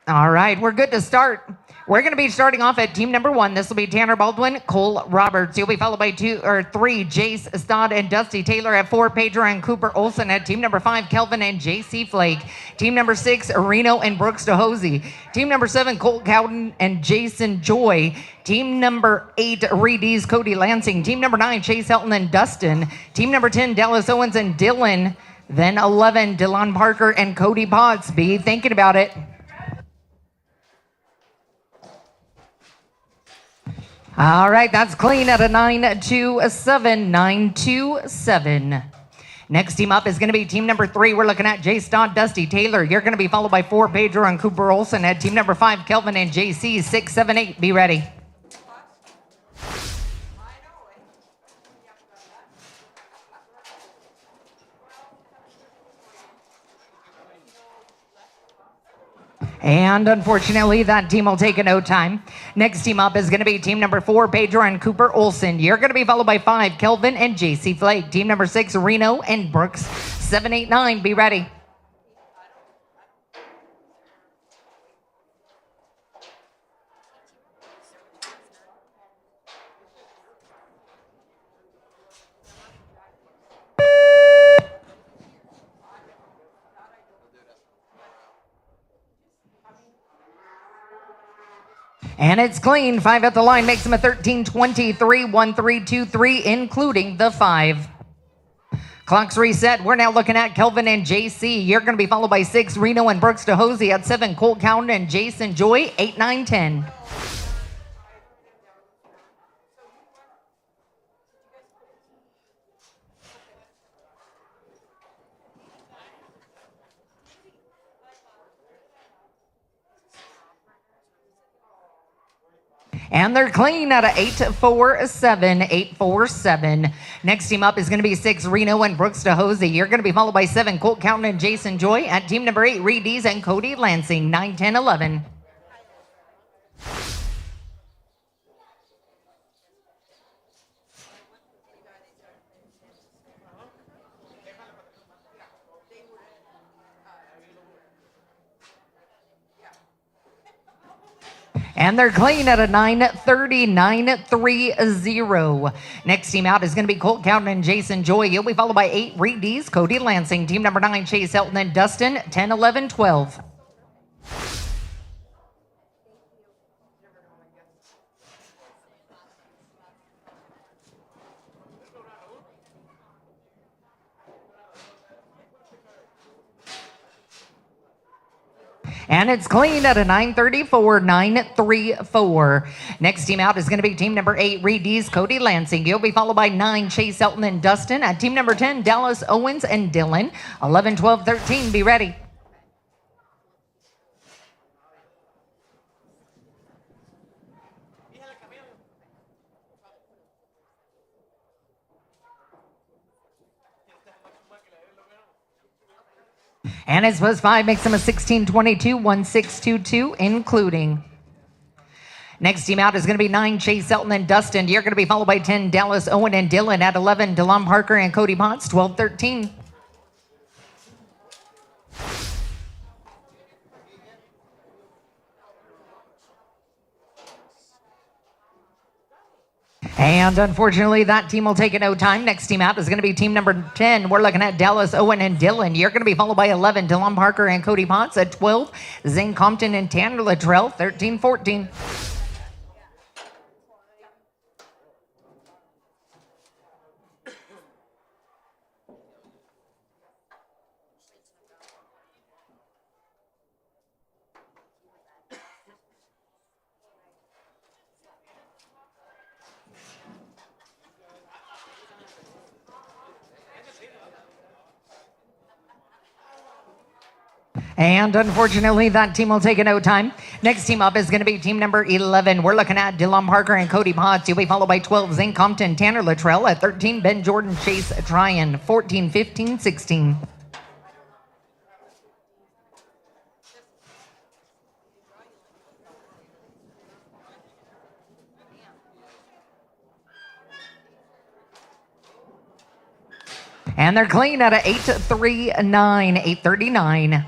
All right, we're good to start. We're going to be starting off at team number 1. This will be Tanner Baldwin, Cole Roberts. You'll be followed by 2 or 3, Jace Stodd and Dusty Taylor. At 4, Pedro and Cooper Olson. At team number 5, Kelvin and JC Flake. Team number 6, Reno and Brooks DeHosey. Team number 7, Colt Cowden and Jason Joy. Team number 8, Reedy's Cody Lansing. Team number 9, Chase Helton and Dustin. Team number 10, Dallas Owens and Dylan. Then 11, Dylan Parker and Cody Potts. Be thinking about it. All right, that's clean at a 9-2-7, 9-2-7. Next team up is going to be team number 3. We're looking at Jay Stodd, Dusty Taylor. You're going to be followed by 4, Pedro and Cooper Olson. At team number 5, Kelvin and JC, 6, 7, 8. Be ready. And unfortunately, that team will take a no time. Next team up is going to be team number 4, Pedro and Cooper Olson. You're going to be followed by 5, Kelvin and JC Flake. Team number 6, Reno and Brooks. 7, 8, 9. Be ready. And it's clean. 5 at the line makes him a 13-23, 1-3-2-3, including the 5. Clock's reset. We're now looking at Kelvin and JC. You're going to be followed by 6, Reno and Brooks DeHosey. At 7, Colt Cowden and Jason Joy. 8, 9, 10. And they're clean at a 8-4-7, 8-4-7. Next team up is going to be 6, Reno and Brooks DeHosey. You're going to be followed by 7, Colt Cowden and Jason Joy. At team number 8, Reedy's and Cody Lansing, 9, 10, 11. And they're clean at a 9-30, 9-3-0. Next team out is going to be Colt Cowden and Jason Joy. You'll be followed by 8, Reedy's, Cody Lansing. Team number 9, Chase Helton and Dustin, 10, 11, 12. And it's clean at a 9-34, 9-3-4. Next team out is going to be team number 8, Reedy's, Cody Lansing. You'll be followed by 9, Chase Helton and Dustin. At team number 10, Dallas Owens and Dylan. 11, 12, 13. Be ready. And it's plus 5 makes them a 16-22, 1-6-2-2, including. Next team out is going to be 9, Chase Helton and Dustin. You're going to be followed by 10, Dallas Owen and Dylan. At 11, Dylan Parker and Cody Potts, 12, 13. And unfortunately, that team will take it no time. Next team out is going to be team number 10. We're looking at Dallas Owen and Dylan. You're going to be followed by 11, Dylan Parker and Cody Potts. At 12, Zane Compton and Tanner Luttrell, 13, 14. And unfortunately, that team will take a no time. Next team up is going to be team number 11. We're looking at Dylan Parker and Cody Potts. You'll be followed by 12, Zane Compton, Tanner Luttrell. At 13, Ben Jordan, Chase Tryon. 14, 15, 16. And they're clean at a 8-3-9, 8-39.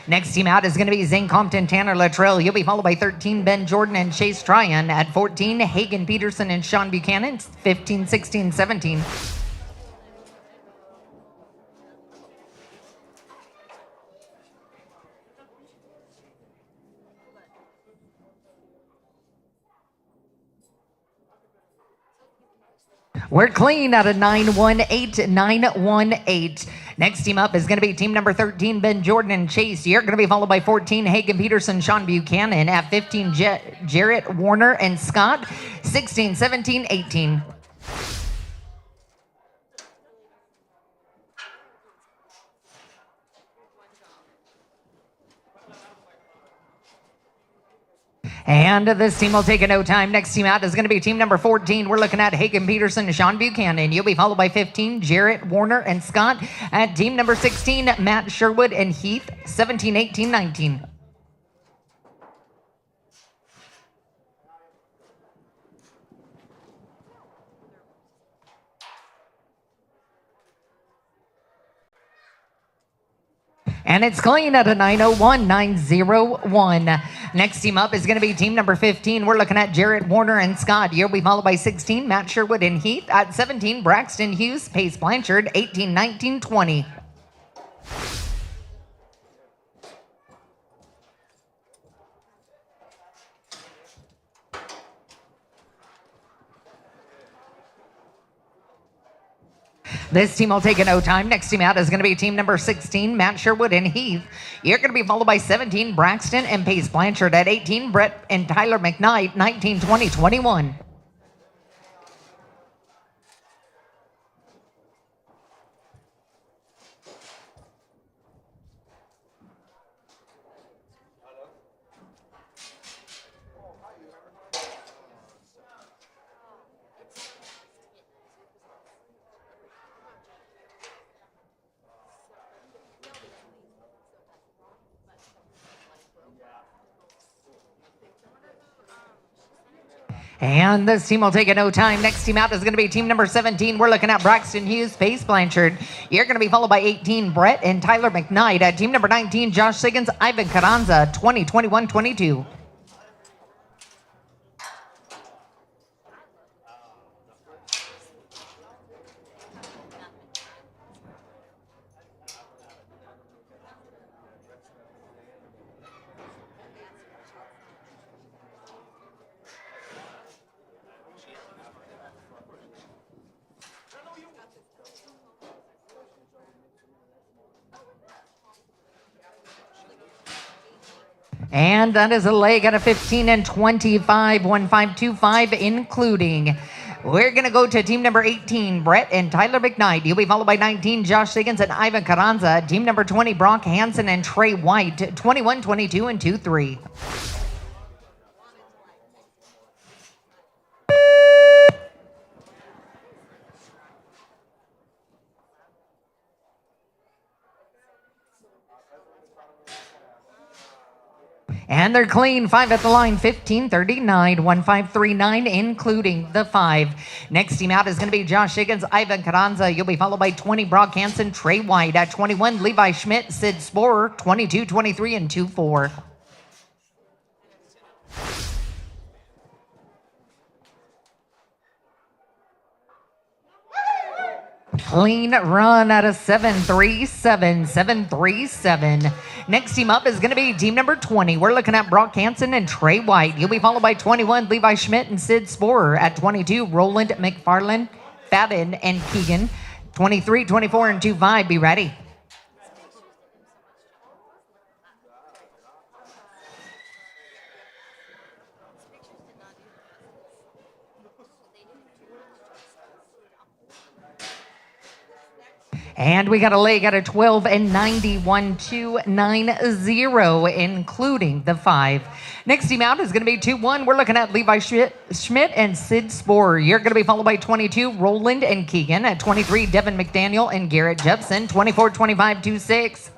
Next team out is going to be Zane Compton, Tanner Luttrell. You'll be followed by 13, Ben Jordan and Chase Tryon. At 14, Hagen Peterson and Sean Buchanan. 15, 16, 17. We're clean out of 918, 918. Next team up is going to be team number 13, Ben Jordan and Chase. You're going to be followed by 14, Hagen Peterson, Sean Buchanan. At 15, Jarrett Warner and Scott. 16, 17, 18. And this team will take a no time. Next team out is going to be team number 14. We're looking at Hagen Peterson and Sean Buchanan. You'll be followed by 15, Jarrett Warner and Scott. At team number 16, Matt Sherwood and Heath. 17, 18, 19. And it's clean at a 901, 901. Next team up is going to be team number 15. We're looking at Jarrett Warner and Scott. You'll be followed by 16, Matt Sherwood and Heath. At 17, Braxton Hughes, Pace Blanchard. 18, 19, 20. This team will take a no time. Next team out is going to be team number 16, Matt Sherwood and Heath. You're going to be followed by 17, Braxton and Pace Blanchard. At 18, Brett and Tyler McKnight. 19, 20, 21. And this team will take a no time. Next team out is going to be team number 17. We're looking at Braxton Hughes, Pace Blanchard. You're going to be followed by 18, Brett and Tyler McKnight. At team number 19, Josh Siggins, Ivan Carranza. 20, 21, 22. And that is a leg at a 15 and 25, 1525, including. We're going to go to team number 18, Brett and Tyler McKnight. You'll be followed by 19, Josh Siggins and Ivan Carranza. Team number 20, Brock Hansen and Trey White. 21, 22, and 23. And they're clean. 5 at the line. 1539, 1539, including the 5. Next team out is going to be Josh Higgins, Ivan Carranza. You'll be followed by 20, Brock Hansen, Trey White. At 21, Levi Schmidt, Sid Sporer. 22, 23, and 24. Clean run out of 737, 737. Next team up is going to be team number 20. We're looking at Brock Hansen and Trey White. You'll be followed by 21, Levi Schmidt and Sid Sporer. At 22, Roland McFarland, Fabin, and Keegan. 23, 24, and 25. Be ready. And we got a leg at a 12 and 91, 290, including the 5. Next team out is going to be 2-1. We're looking at Levi Schmidt and Sid Sporer. You're going to be followed by 22, Roland and Keegan. At 23, Devin McDaniel and Garrett Jepson. 24, 25, 26.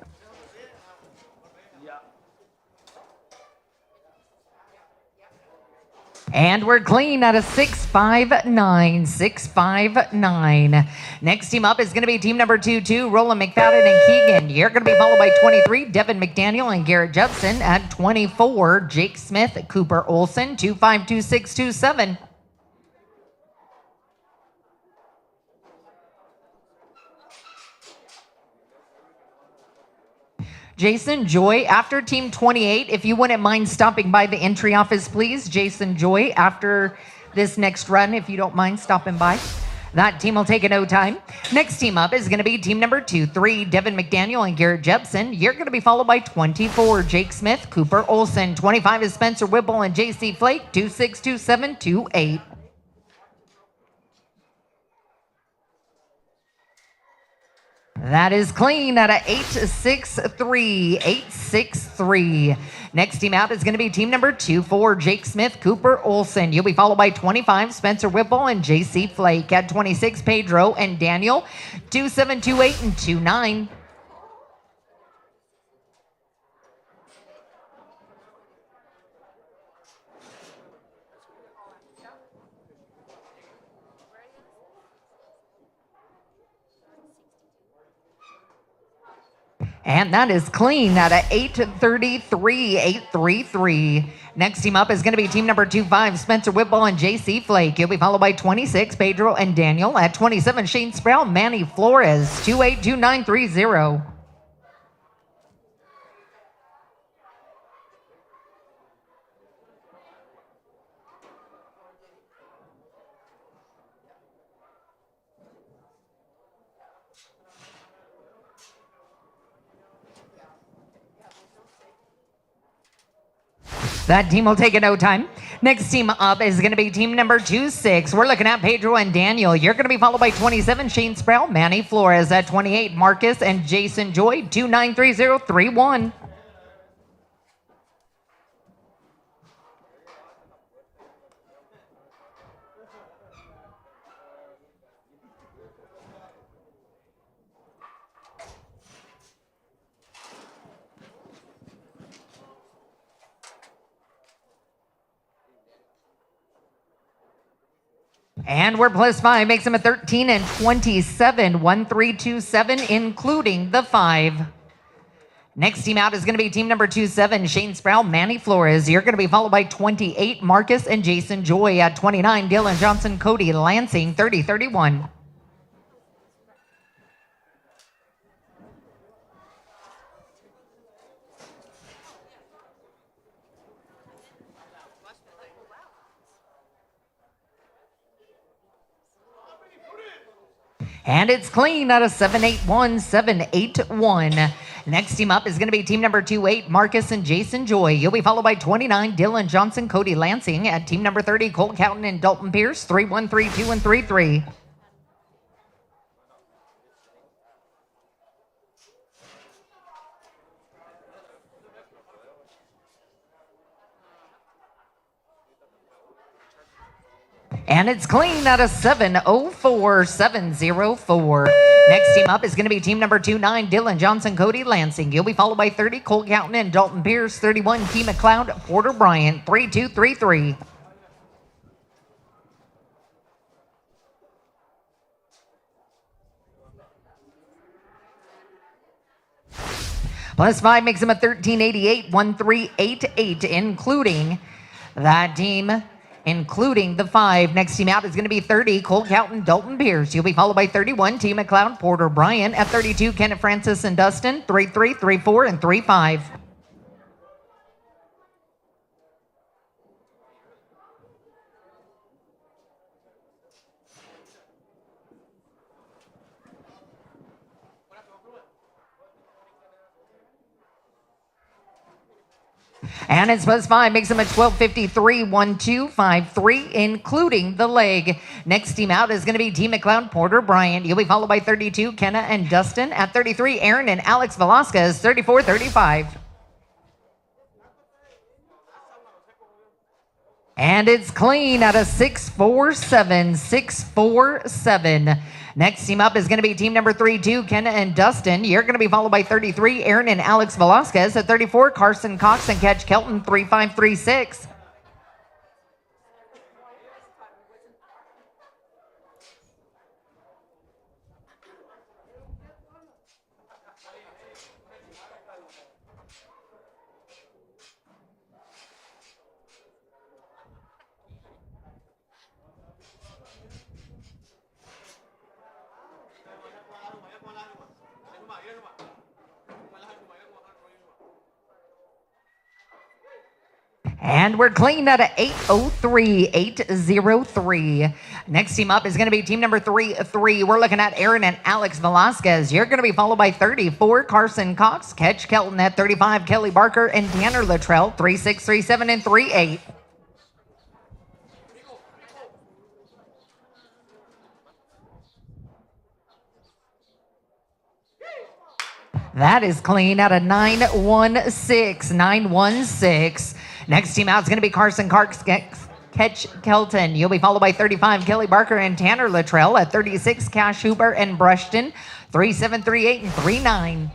And we're clean out of 659, 659. Next team up is going to be team number 22, Roland McFadden and Keegan. You're going to be followed by 23, Devin McDaniel and Garrett Jepson. At 24, Jake Smith, Cooper Olson, 252627. Jason Joy, after team 28, if you wouldn't mind stopping by the entry office, please. Jason Joy, after this next run, if you don't mind stopping by. That team will take no time. Next team up is going to be team number 23, Devin McDaniel and Garrett Jepson. You're going to be followed by 24, Jake Smith, Cooper Olson. 25 is Spencer Whipple and JC Flake, 262728. That is clean out of 863, 863. Next team out is going to be team number 24, Jake Smith, Cooper Olson. You'll be followed by 25, Spencer Whipple and JC Flake. At 26, Pedro and Daniel, 2728 and 29. And that is clean out of 833, 833. Next team up is going to be team number 25, Spencer Whipple and JC Flake. You'll be followed by 26, Pedro and Daniel. At 27, Shane Sproul, Manny Flores, 282930. That team will take no time. Next team up is going to be team number 26. We're looking at Pedro and Daniel. You're going to be followed by 27, Shane Sproul, Manny Flores. At 28, Marcus and Jason Joy, 293031. And we're plus 5, makes them a 13 and 27, 1327, including the 5. Next team out is going to be team number 27, Shane Sproul, Manny Flores. You're going to be followed by 28, Marcus and Jason Joy. At 29, Dylan Johnson, Cody Lansing, 3031. And it's clean out of 781, 781. Next team up is going to be team number 28, Marcus and Jason Joy. You'll be followed by 29, Dylan Johnson, Cody Lansing. At team number 30, Cole Cowton and Dalton Pierce, 3132 and 33. And it's clean out of 704, 704. Next team up is going to be team number 29, Dylan Johnson, Cody Lansing. You'll be followed by 30, Cole Cowton and Dalton Pierce. 31, T. McLeod, Porter Bryant, 3233. Plus 5 makes him a 1388, 1388, including that team. Including the 5. Next team out is going to be 30, Cole Cowton, Dalton Pierce. You'll be followed by 31, T. McLeod, Porter Bryant. At 32, Kenneth Francis and Dustin, 33, 34, and 35. And it's plus 5, makes him a 1253, 1253, including the leg. Next team out is going to be T. McLeod, Porter Bryant. You'll be followed by 32, Kenna and Dustin. At 33, Aaron and Alex Velasquez, 34, 35. And it's clean out of 647, 647. Next team up is going to be team number 32, Kenna and Dustin. You're going to be followed by 33, Aaron and Alex Velasquez. At 34, Carson Cox and Catch Kelton, 3536. And we're clean at a 803, 803. Next team up is going to be team number 3. We're looking at Aaron and Alex Velasquez. You're going to be followed by 34, Carson Cox, Ketch Kelton at 35, Kelly Barker, and Tanner Luttrell, 36, 37, and 38. That is clean at a 916, 916. Next team out is going to be Carson Cox, Ketch Kelton. You'll be followed by 35, Kelly Barker and Tanner Luttrell at 36, Cash Huber and Brushton, 37, 38, and 39.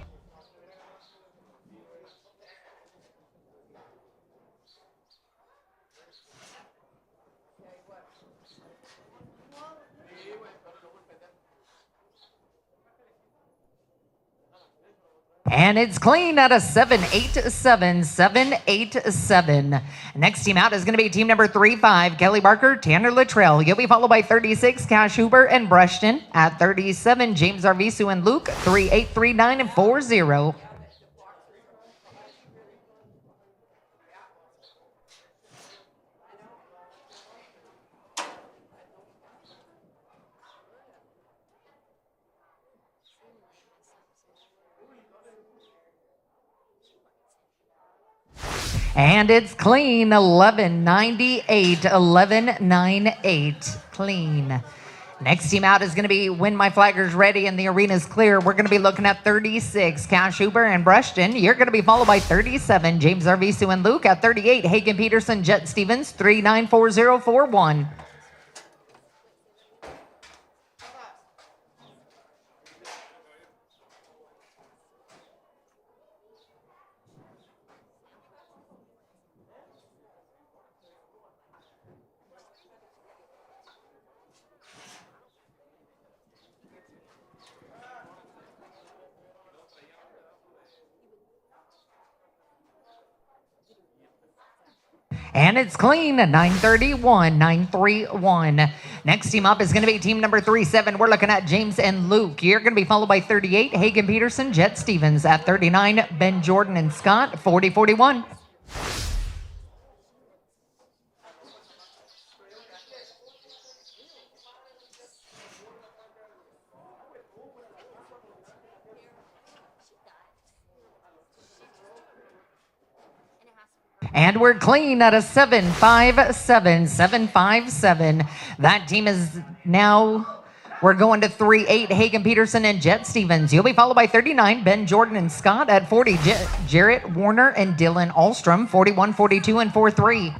And it's clean at a 787, 787. Next team out is going to be team number 35, Kelly Barker, Tanner Luttrell. You'll be followed by 36, Cash Huber and Brushton. At 37, James Arvisu and Luke, 38, 39, and 40. And it's clean, 1198, 1198, clean. Next team out is going to be When My Flagger's Ready and the Arena's Clear. We're going to be looking at 36, Cash Huber and Brushton. You're going to be followed by 37, James Arvisu and Luke. At 38, Hagen Peterson, Jet Stevens, 394041. And it's clean, 931, 931. Next team up is going to be team number 37. We're looking at James and Luke. You're going to be followed by 38, Hagen Peterson, Jet Stevens. At 39, Ben Jordan and Scott, 4041. And we're clean at a 757, 757. That team is now, we're going to 38, Hagen Peterson and Jet Stevens. You'll be followed by 39, Ben Jordan and Scott. At 40, Jarrett Warner and Dylan Alstrom, 41, 42, and 43.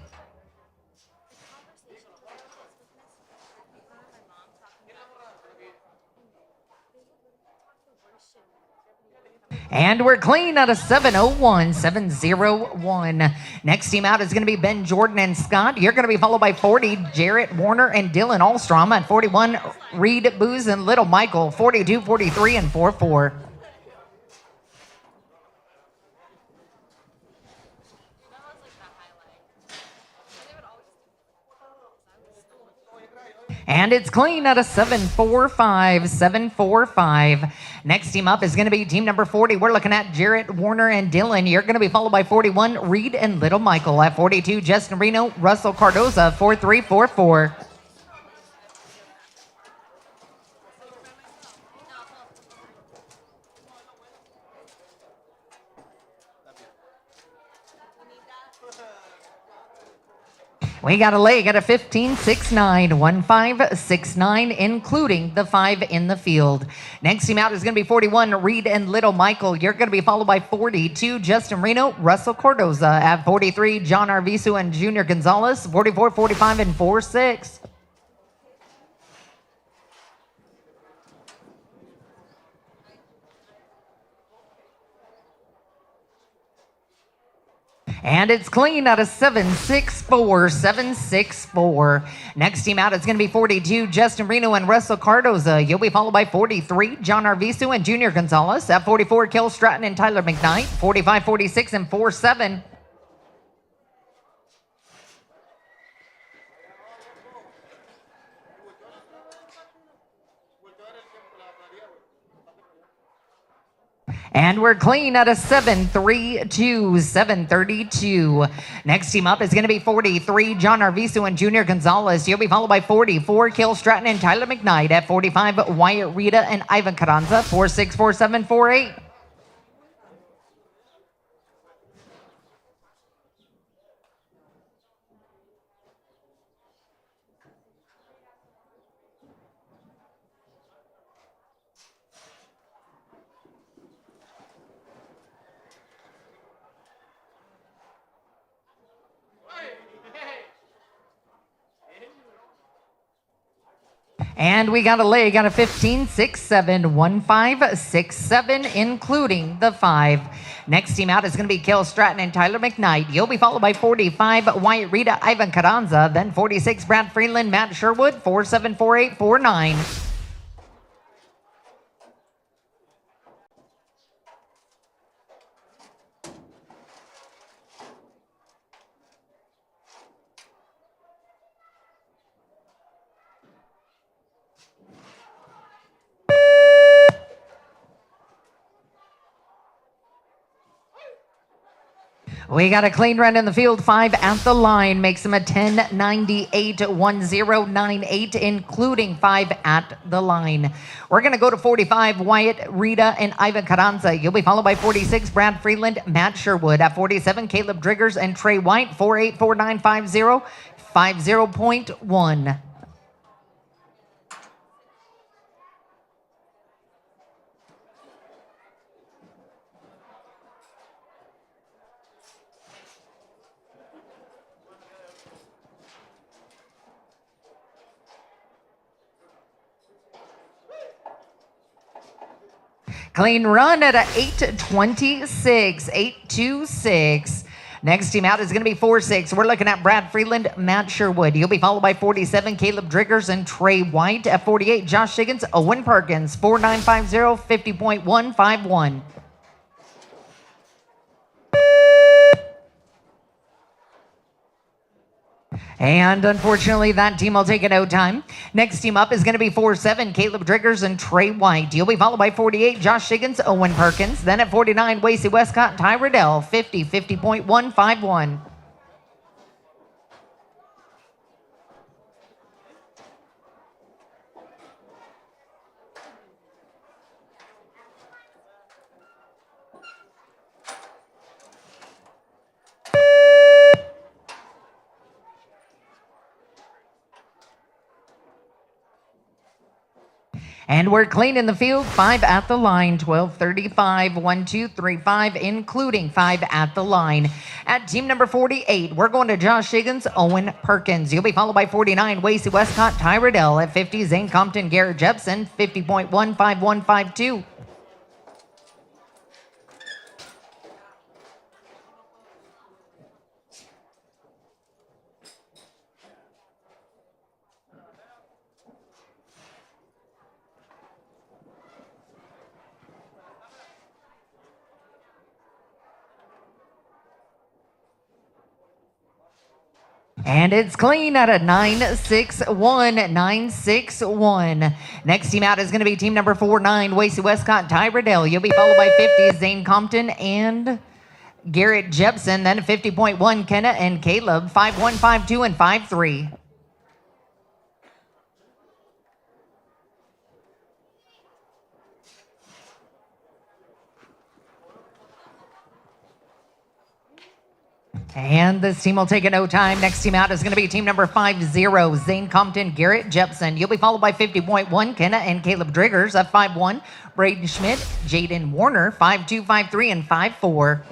And we're clean at a 701, 701. Next team out is going to be Ben Jordan and Scott. You're going to be followed by 40, Jarrett Warner and Dylan Alstrom. At 41, Reed Booz and Little Michael, 42, 43, and 44. And it's clean at a 745, 745. Next team up is going to be team number 40. We're looking at Jarrett Warner and Dylan. You're going to be followed by 41, Reed and Little Michael. At 42, Justin Reno, Russell Cardoza, 4344. We got a leg at a 1569, 1569, including the 5 in the field. Next team out is going to be 41, Reed and Little Michael. You're going to be followed by 42, Justin Reno, Russell Cardoza. At 43, John Arvisu and Junior Gonzalez, 44, 45, and 46. And it's clean out of 764, 764. Next team out is going to be 42, Justin Reno and Russell Cardoza. You'll be followed by 43, John Arvisu and Junior Gonzalez. At 44, Kel Stratton and Tyler McKnight. 45, 46, and 47. And we're clean at a 7-3-2, 732. Next team up is going to be 43, John Arvizu and Junior Gonzalez. You'll be followed by 44, Kill Stratton and Tyler McKnight. At 45, Wyatt Rita and Ivan Carranza. 46, 47, 48. And we got a leg on a 15, 6, 7, 1, 5, 6, 7, including the 5. Next team out is going to be Kill Stratton and Tyler McKnight. You'll be followed by 45, Wyatt Rita, Ivan Carranza. Then 46, Brad Freeland, Matt Sherwood. 47, 48, 49. We got a clean run in the field, 5 at the line, makes him a 10.98, 1098, including 5 at the line. We're going to go to 45, Wyatt Rita and Ivan Carranza. You'll be followed by 46, Brad Freeland, Matt Sherwood. At 47, Caleb Driggers and Trey White. 48, 49, 50, 50.1. Clean run at a 8.26, 8.26. Next team out is going to be 46. We're looking at Brad Freeland, Matt Sherwood. He'll be followed by 47, Caleb Driggers and Trey White. At 48, Josh Shiggins, Owen Perkins. 4950, 50.151. And unfortunately, that team will take it out time. Next team up is going to be 47, Caleb Driggers and Trey White. He'll be followed by 48, Josh Shiggins, Owen Perkins. Then at 49, Wasey Westcott, Ty Riddell. 50, 50.151. And we're clean in the field, 5 at the line, 12:35, 1, 2, 3, 5, including 5 at the line. At team number 48, we're going to Josh Shiggins, Owen Perkins. You'll be followed by 49, Wasey Westcott, Ty Riddell. At 50, Zane Compton, Garrett Jepson. 50.15152. And it's clean at a 961, 961. Next team out is going to be team number 49, Wasey Westcott, Ty Riddell. You'll be followed by 50, Zane Compton and Garrett Jepson. Then 50.1, Kenna and Caleb. 5152 and 53. And this team will take it no time. Next team out is going to be team number 50, Zane Compton, Garrett Jepson. You'll be followed by 50.1, Kenna and Caleb Driggers. At 51, Braden Schmidt, Jaden Warner. 52, 53, and 54.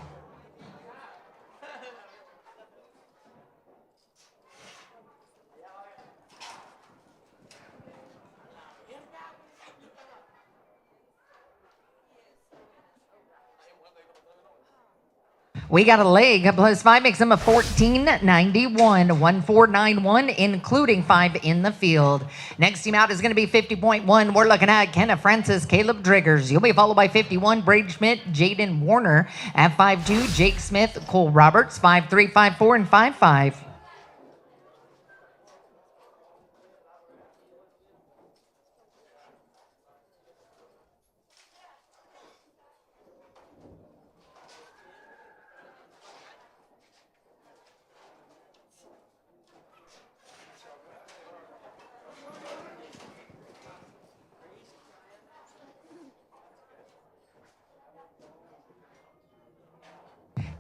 We got a leg plus 5 makes him a 1491, 1491, including 5 in the field. Next team out is going to be 50.1. We're looking at Kenna Francis, Caleb Driggers. You'll be followed by 51, Braden Schmidt, Jaden Warner. At 52, Jake Smith, Cole Roberts. 53, 54, and 55.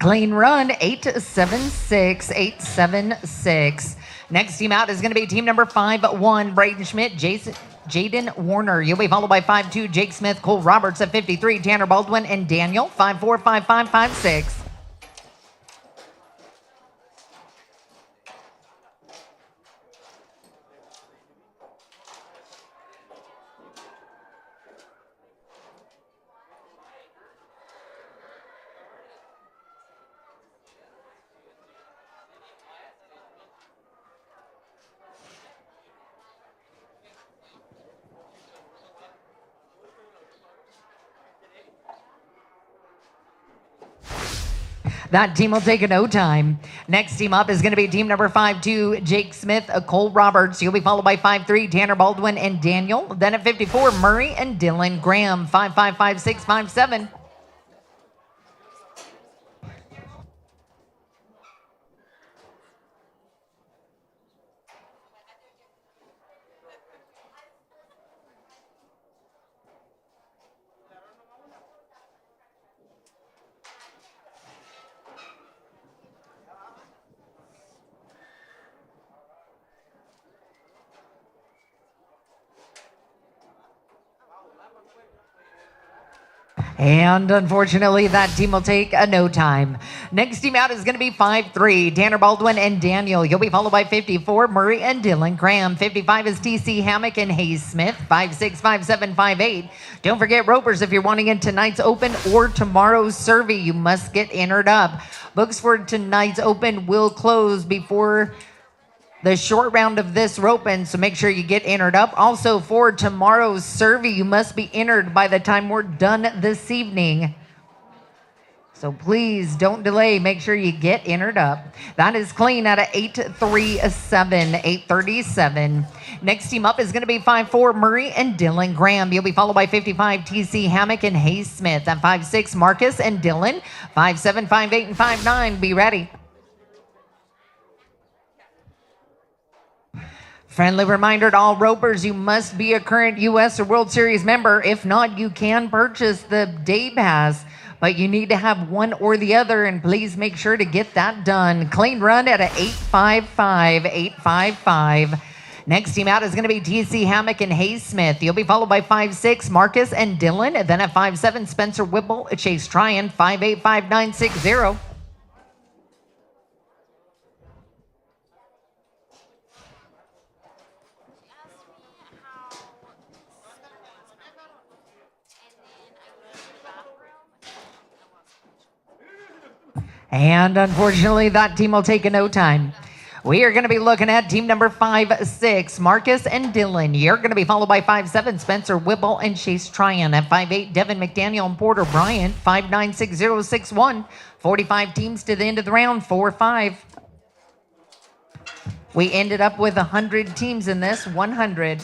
Clean run, 876, 876. Next team out is going to be team number 5-1, Braden Schmidt, Jaden Warner. You'll be followed by 5-2, Jake Smith, Cole Roberts at 53, Tanner Baldwin, and Daniel, 5-4, 5-5, 5-6. That team will take a no time. Next team up is going to be team number 5-2, Jake Smith, Cole Roberts. You'll be followed by 5-3, Tanner Baldwin and Daniel. Then at 54, Murray and Dylan Graham, 5-5, 5-6, 5-7. And unfortunately, that team will take a no time. Next team out is going to be 5-3, Tanner Baldwin and Daniel. You'll be followed by 54, Murray and Dylan Graham. 55 is TC Hammock and Hayes Smith. 5-6, 5-7, 5-8. Don't forget ropers if you're wanting in tonight's open or tomorrow's Cervi. You must get entered up. Books for tonight's open will close before the short round of this roping, so make sure you get entered up. Also, for tomorrow's Cervi, you must be entered by the time we're done this evening. So please don't delay. Make sure you get entered up. That is clean out of 837, 837. Next team up is going to be 5-4, Murray and Dylan Graham. You'll be followed by 55, TC Hammock and Hayes Smith. At 5-6, Marcus and Dylan. 5-7, 5-8, and 5-9. Be ready. Friendly reminder to all ropers, you must be a current U.S. or World Series member. If not, you can purchase the day pass, but you need to have one or the other, and please make sure to get that done. Clean run at a 855, 855. Next team out is going to be TC Hammock and Hayes Smith. You'll be followed by 5-6, Marcus and Dylan. And then at 5-7, Spencer Whipple, Chase Tryon, 5-8, 5-9, 6-0. And unfortunately, that team will take a no time. We are going to be looking at team number 5-6, Marcus and Dylan. You're going to be followed by 5-7, Spencer Whipple and Chase Tryon. At 5-8, Devin McDaniel and Porter Bryant. 5-9, 6-0, 6-1. 45 teams to the end of the round, 4-5. We ended up with 100 teams in this, 100.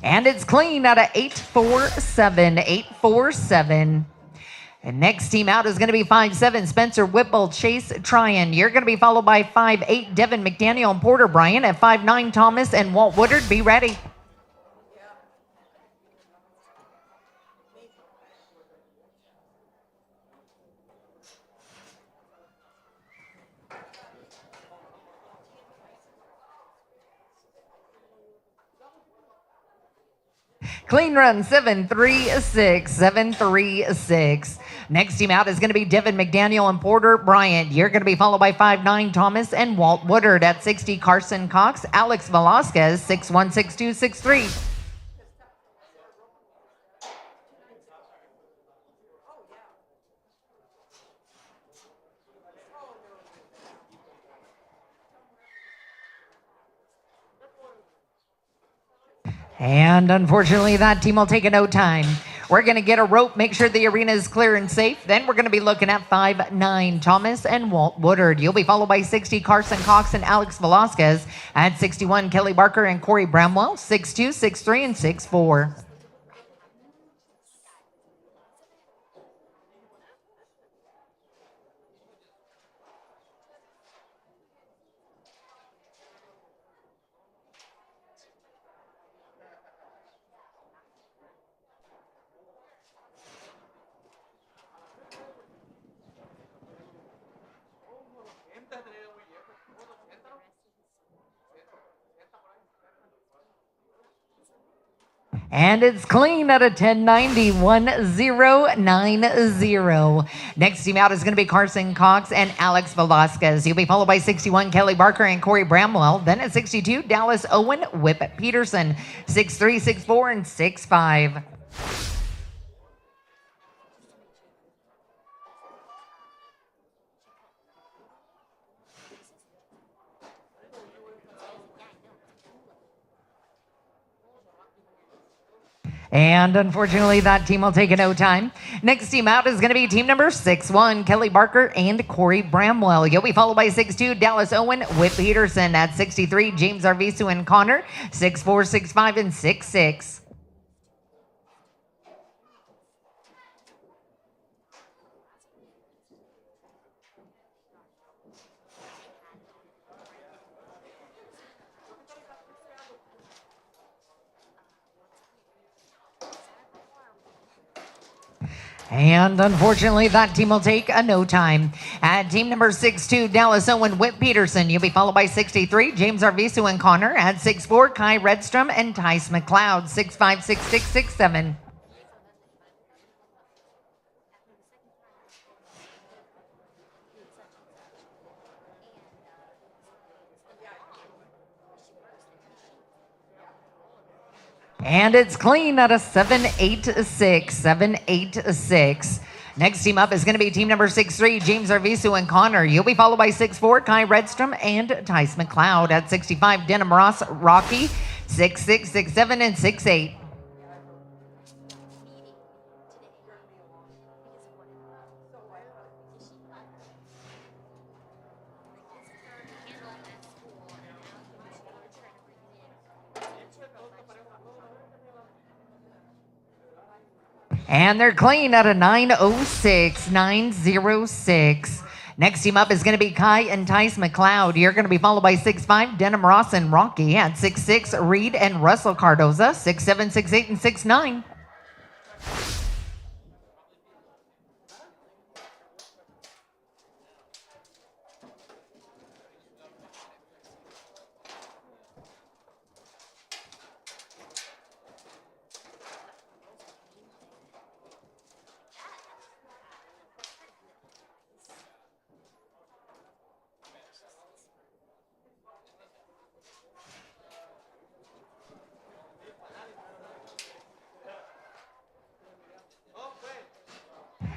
And it's clean out of 847, 847. And next team out is going to be 5-7, Spencer Whipple, Chase Tryon. You're going to be followed by 5-8, Devin McDaniel and Porter Bryant. At 5-9, Thomas and Walt Woodard. Be ready. Clean run, 736, 736. Next team out is going to be Devin McDaniel and Porter Bryant. You're going to be followed by 5-9, Thomas and Walt Woodard. At 60, Carson Cox, Alex Velasquez, 6-1, 6-2, 6-3. And unfortunately, that team will take a no time. We're going to get a rope, make sure the arena is clear and safe. Then we're going to be looking at 5-9, Thomas and Walt Woodard. You'll be followed by 60, Carson Cox and Alex Velasquez. At 61, Kelly Barker and Corey Bramwell, 6-2, 6-3, and 6-4. And it's clean at a 1090, 1090. Next team out is going to be Carson Cox and Alex Velasquez. He'll be followed by 61, Kelly Barker and Corey Bramwell. Then at 62, Dallas Owen, Whip Peterson, 6'3", 6'4", and 6'5". And unfortunately, that team will take a no time. Next team out is going to be team number 6'1", Kelly Barker and Corey Bramwell. You'll be followed by 6'2", Dallas Owen, Whip Peterson. At 63, James Arvisu and Connor, 6'4", 6'5", and 6'6". And unfortunately, that team will take a no time. At team number 6'2", Dallas Owen, Whip Peterson. You'll be followed by 63, James Arvisu and Connor. At 6'4", Kai Redstrom and Tice McLeod, 6'5", 6'6", 6'7". And it's clean at a 7'8", 7'8". Next team up is going to be team number 6'3", James Arvisu and Connor. You'll be followed by 6'4", Kai Redstrom and Tice McLeod. At 65, Denham Ross, Rocky, 6'6", 6'7", and 6'8". And they're clean at a 906, 906. Next team up is going to be Kai and Tice McLeod. You're going to be followed by 6'5", Denham Ross and Rocky. At 6'6", Reed and Russell Cardoza, 6'7", 6'8", and 6'9".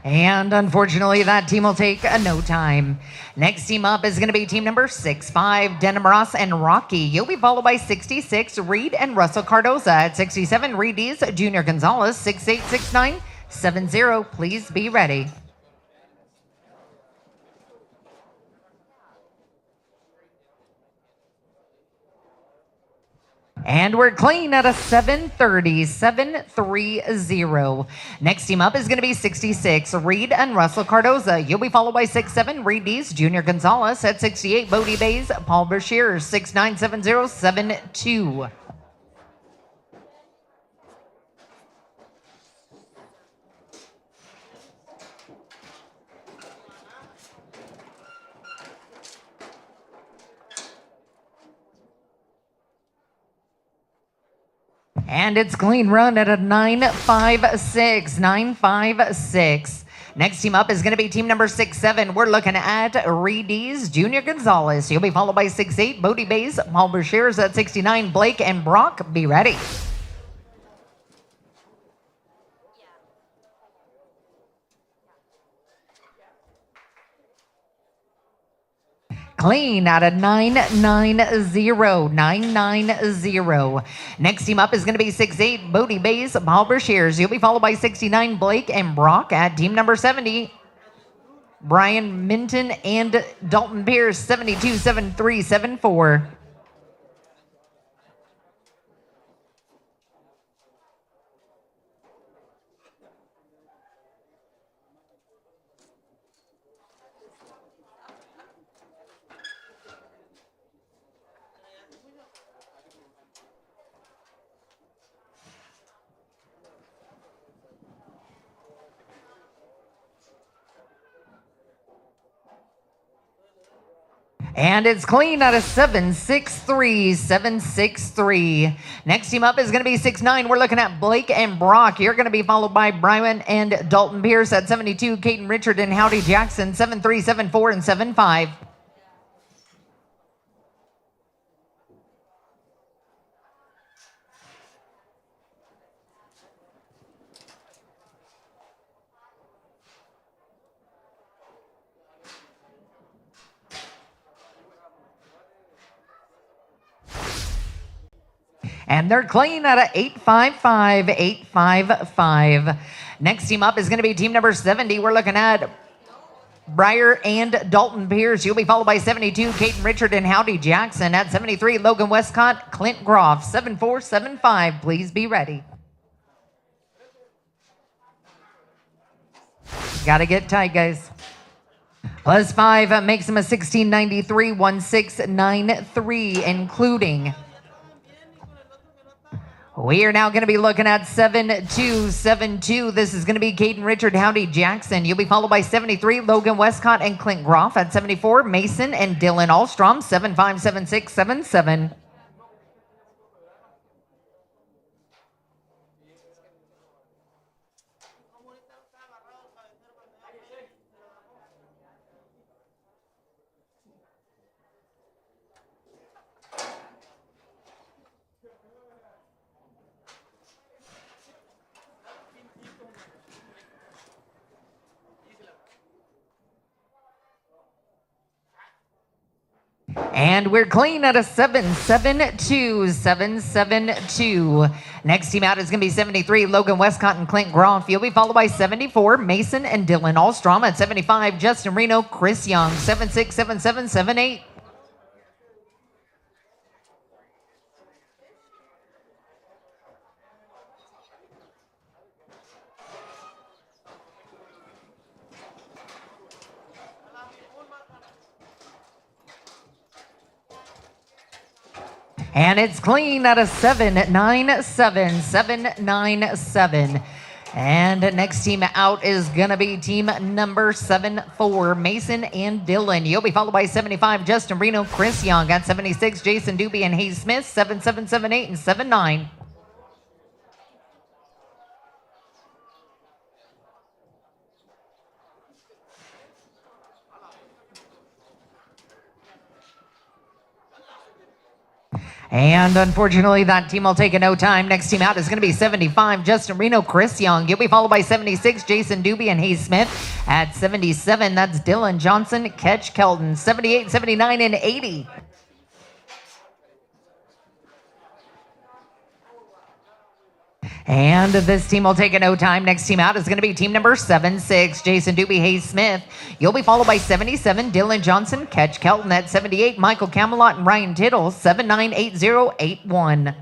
And unfortunately, that team will take a no time. Next team up is going to be team number 6'5", Denham Ross and Rocky. You'll be followed by 66, Reed and Russell Cardoza. At 67, Reed Dees, Junior Gonzalez, 6'8", 6'9", 7'0". Please be ready. And we're clean at a 730, 730. Next team up is going to be 66, Reed and Russell Cardoza. You'll be followed by 67, Reed Dees, Junior Gonzalez. At 68, Bodie Bays, Paul Bashir, 6'9", 7'0", 7'2". And it's clean run at a 956, 956. Next team up is going to be team number 6'7". We're looking at Reed Dees, Junior Gonzalez. You'll be followed by 6'8", Bodie Bays, Paul Bashir's at 69, Blake and Brock. Be ready. Clean out of 990, 990. Next team up is going to be 6'8", Bodie Bays, Paul Bashir's. You'll be followed by 69, Blake and Brock. At team number 70, Brian Minton and Dalton Pierce, 72, 73, 74. And it's clean out of 763, 763. Next team up is going to be 6'9". We're looking at Blake and Brock. You're going to be followed by Brian and Dalton Pierce at 72. Caden Richard and Howdy Jackson, 7'3", 7'4", and 7'5". And they're clean out of 855, 855. Next team up is going to be team number 70. We're looking at Breyer and Dalton Pierce. You'll be followed by 72, Caden Richard and Howdy Jackson. At 73, Logan Westcott, Clint Groff, 74, 75. Please be ready. Got to get tight, guys. +5 makes them a 1693, 1693, including. We are now going to be looking at 7272. This is going to be Caden Richard, Howdy Jackson. You'll be followed by 73, Logan Westcott and Clint Groff. At 74, Mason and Dylan Alstrom, 757677. And we're clean at a 772, 772. Next team out is going to be 73, Logan Westcott and Clint Groff. You'll be followed by 74, Mason and Dylan Alstrom. At 75, Justin Reno, Chris Young, 767778. And it's clean at a 797, 797. And next team out is going to be team number 74, Mason and Dylan. You'll be followed by 75, Justin Reno, Chris Young. At 76, Jason Doobie and Hayes Smith, 7778 and 79. And unfortunately, that team will take a no time. Next team out is going to be 75, Justin Reno, Chris Young. You'll be followed by 76, Jason Doobie and Hayes Smith. At 77, that's Dylan Johnson, Ketch Kelton, 78, 79, and 80. And this team will take a no time. Next team out is going to be team number 76, Jason Doobie, Hayes Smith. You'll be followed by 77, Dylan Johnson, Ketch Kelton. At 78, Michael Camelot and Ryan Tittle, 798081.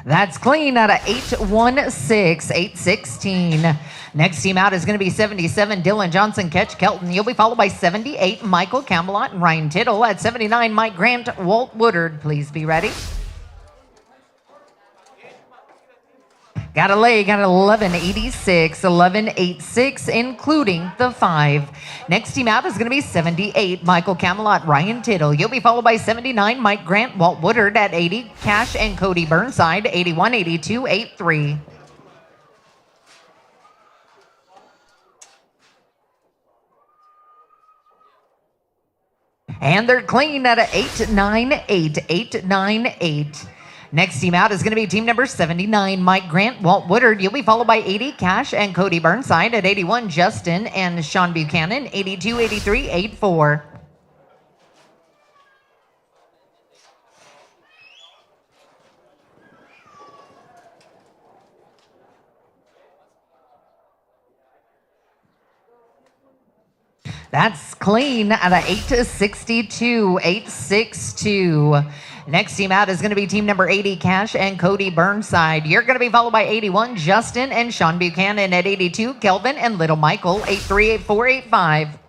That's clean out of 816, 816. Next team out is going to be 77, Dylan Johnson, Ketch Kelton. You'll be followed by 78, Michael Camelot and Ryan Tittle. At 79, Mike Grant, Walt Woodard. Please be ready. Got a leg, got 1186, 1186, including the 5. Next team out is going to be 78, Michael Camelot, Ryan Tittle. You'll be followed by 79, Mike Grant, Walt Woodard. At 80, Cash and Cody Burnside, 81, 82, 83. And they're clean at a 898, 898. Next team out is going to be team number 79, Mike Grant, Walt Woodard. You'll be followed by 80, Cash and Cody Burnside. At 81, Justin and Sean Buchanan, 82, 83, 84. That's clean out of 862, 862. Next team out is going to be team number 80, Cash and Cody Burnside. You're going to be followed by 81, Justin and Sean Buchanan. At 82, Kelvin and Little Michael, 83, 84, 85.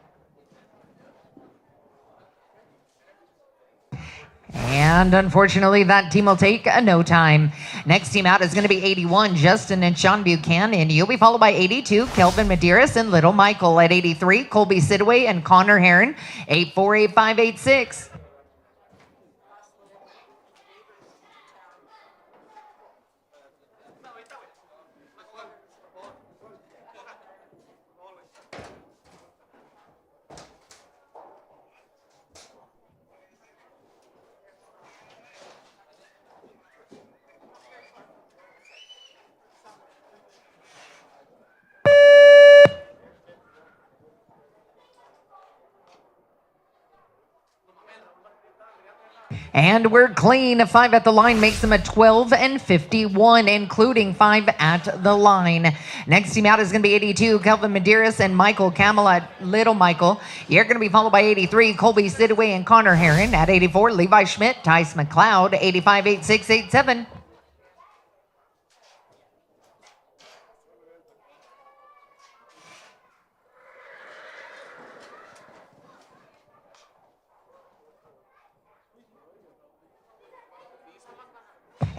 And unfortunately, that team will take no time. Next team out is going to be 81, Justin and Sean Buchanan. You'll be followed by 82, Kelvin Medeiros and Little Michael. At 83, Colby Sidaway and Connor Heron, 84, 85, 86. And we're clean. 5 at the line makes them a 12 and 51, including 5 at the line. Next team out is going to be 82, Kelvin Medeiros and Michael Camel at Little Michael. You're going to be followed by 83, Colby Sidaway and Connor Heron. At 84, Levi Schmidt, Tice McLeod, 85, 86, 87.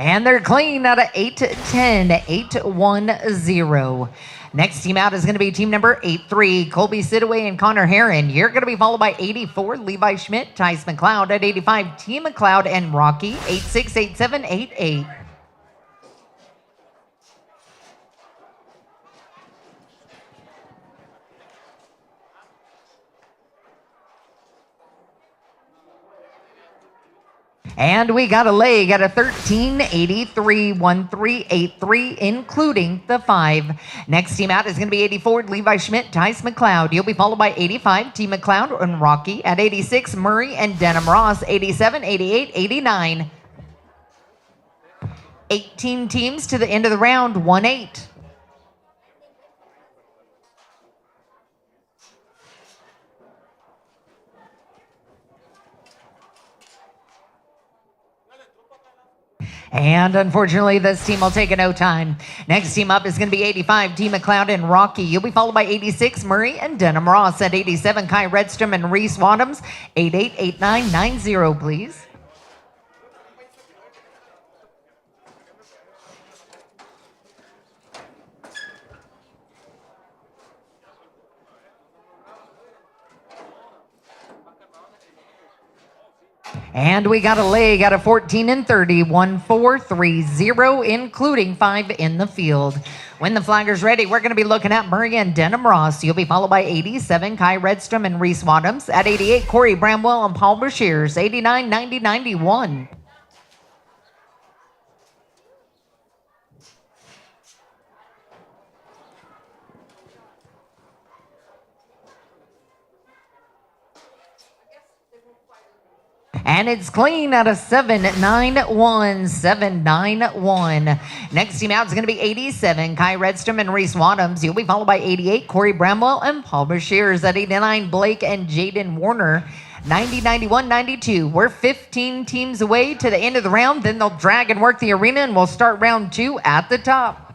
And they're clean out of 810, 810. Next team out is going to be team number 83, Colby Sidaway and Connor Heron. You're going to be followed by 84, Levi Schmidt, Tice McLeod. At 85, T. McLeod and Rocky, 86, 87, 88. And we got a leg at a 1383, 1383, including the 5. Next team out is going to be 84, Levi Schmidt, Tice McLeod. You'll be followed by 85, T. McLeod and Rocky. At 86, Murray and Denham Ross. 87, 88, 89. 18 teams to the end of the round, 1-8. And unfortunately, this team will take a no time. Next team up is going to be 85, T. McLeod and Rocky. You'll be followed by 86, Murray and Denham Ross. At 87, Kai Redstrom and Reese Wadhams. 88, 89, 90, please. And we got a leg out of 14 and 30, 1430, including 5 in the field. When the flagger's ready, we're going to be looking at Murray and Denham Ross. You'll be followed by 87, Kai Redstrom and Reese Wadhams. At 88, Corey Bramwell and Paul Bashirs. 89, 90, 91. And it's clean out of 791, 791. Next team out is going to be 87, Kai Redstrom and Reese Wadhams. You'll be followed by 88, Corey Bramwell and Paul Bashirs. At 89, Blake and Jaden Warner. 90, 91, 92. We're 15 teams away to the end of the round. Then they'll drag and work the arena, and we'll start round 2 at the top.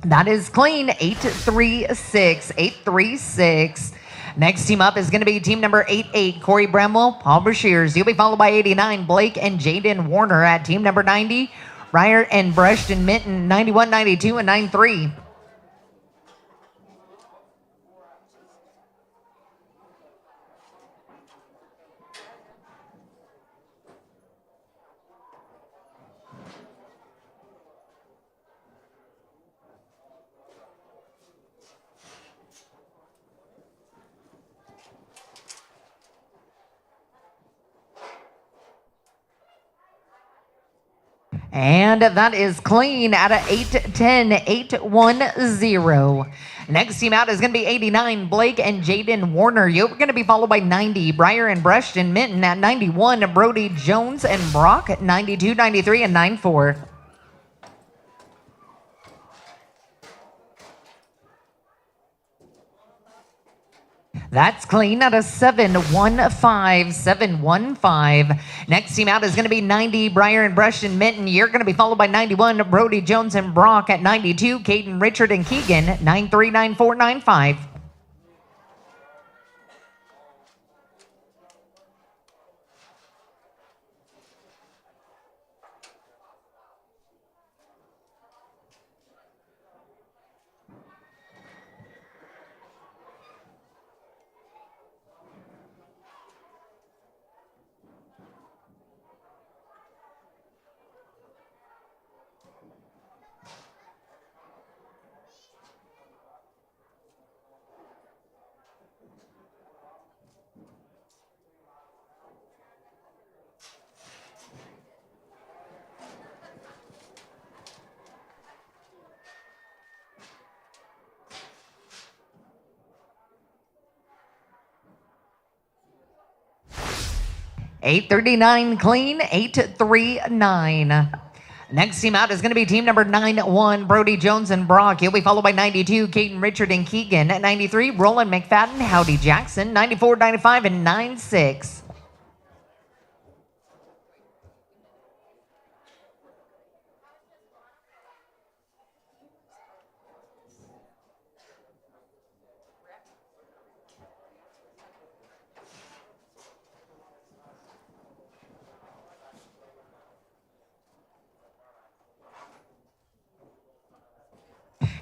That is clean, 836, 836. Next team up is going to be team number 88, Corey Bramwell, Paul Bashirs. You'll be followed by 89, Blake and Jaden Warner. At team number 90, Ryer and Brushton Minton, 91, 92, and 93. And that is clean out of 810, 810. Next team out is going to be 89, Blake and Jaden Warner. You're going to be followed by 90, Breyer and Brushton Minton. At 91, Brody Jones and Brock. At 92, 93, and 94. That's clean out of 715, 715. Next team out is going to be 90, Breyer and Brush and Minton. You're going to be followed by 91, Brody Jones and Brock at 92, Caden, Richard and Keegan, 93, 94, 95. 839 clean, 839. Next team out is going to be team number 91, Brody Jones and Brock. He'll be followed by 92, Caden, Richard, and Keegan. At 93, Roland McFadden, Howdy Jackson. 94, 95, and 96.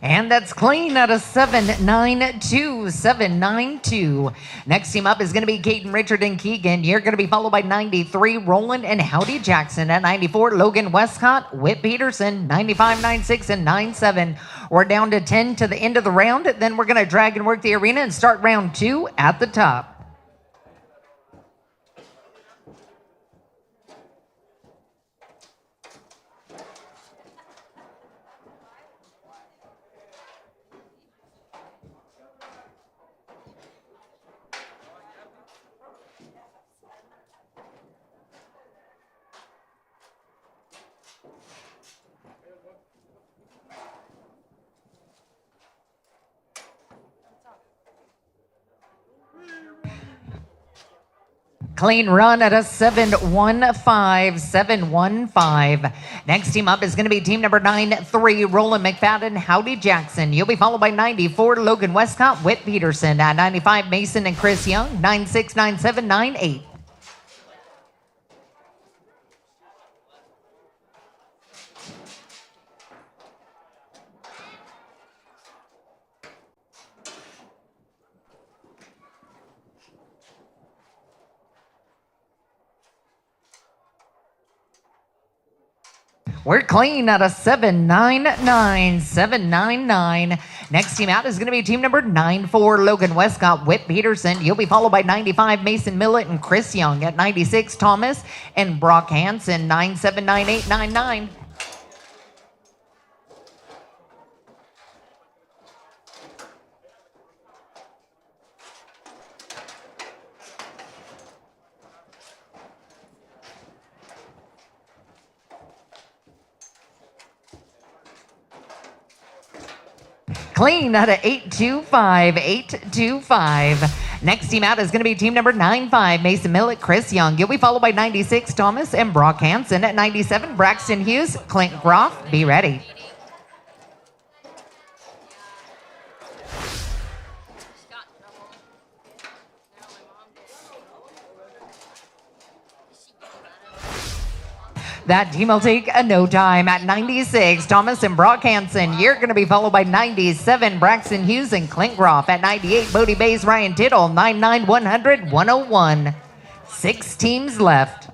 And that's clean out of 792, 792. Next team up is going to be Caden, Richard, and Keegan. You're going to be followed by 93, Roland and Howdy Jackson. At 94, Logan Westcott, Whit Peterson, 95, 96, and 97. We're down to 10 to the end of the round. Then we're going to drag and work the arena and start round 2 at the top. Clean run at a 715, 715. Next team up is going to be team number 93, Roland McFadden, Howdy Jackson. You'll be followed by 94, Logan Westcott, Whit Peterson. At 95, Mason and Chris Young, 96, 97, 98. We're clean at a 799, 799. Next team out is going to be team number 94, Logan Westcott, Whit Peterson. You'll be followed by 95, Mason Millett and Chris Young. At 96, Thomas and Brock Hansen, 979899. Clean out of 825, 825. Next team out is going to be team number 95, Mason Millett, Chris Young. You'll be followed by 96, Thomas and Brock Hansen. At 97, Braxton Hughes, Clint Groff. Be ready. That team will take a no time. At 96, Thomas and Brock Hansen. You're going to be followed by 97, Braxton Hughes and Clint Groff. At 98, Bodie Bays, Ryan Tittle, 99, 100, 101. 6 teams left.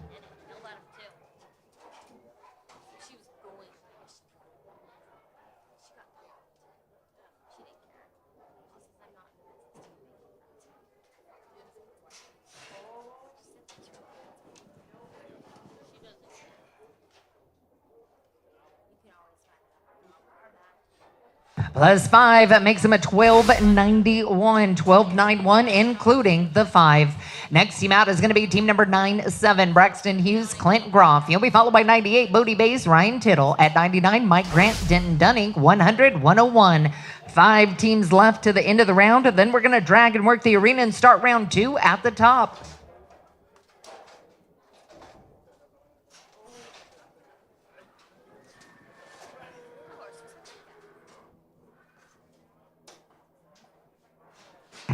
Plus 5, that makes him a 1291, 1291, including the 5. Next team out is going to be team number 97, Braxton Hughes, Clint Groff. He'll be followed by 98, Bodie Bays, Ryan Tittle. At 99, Mike Grant, Denton Dunning, 100, 101. 5 teams left to the end of the round, and then we're going to drag and work the arena and start round 2 at the top.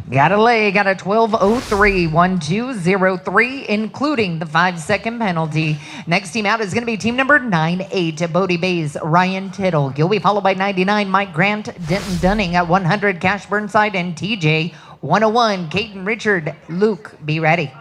Got a lay, got a 12:03, 12:03, including the 5-second penalty. Next team out is going to be team number 98, Bodie Bay's Ryan Tittle. You'll be followed by 99, Mike Grant, Denton Dunning at 100, Cash Burnside, and TJ. 101, Caden Richard. Luke, be ready.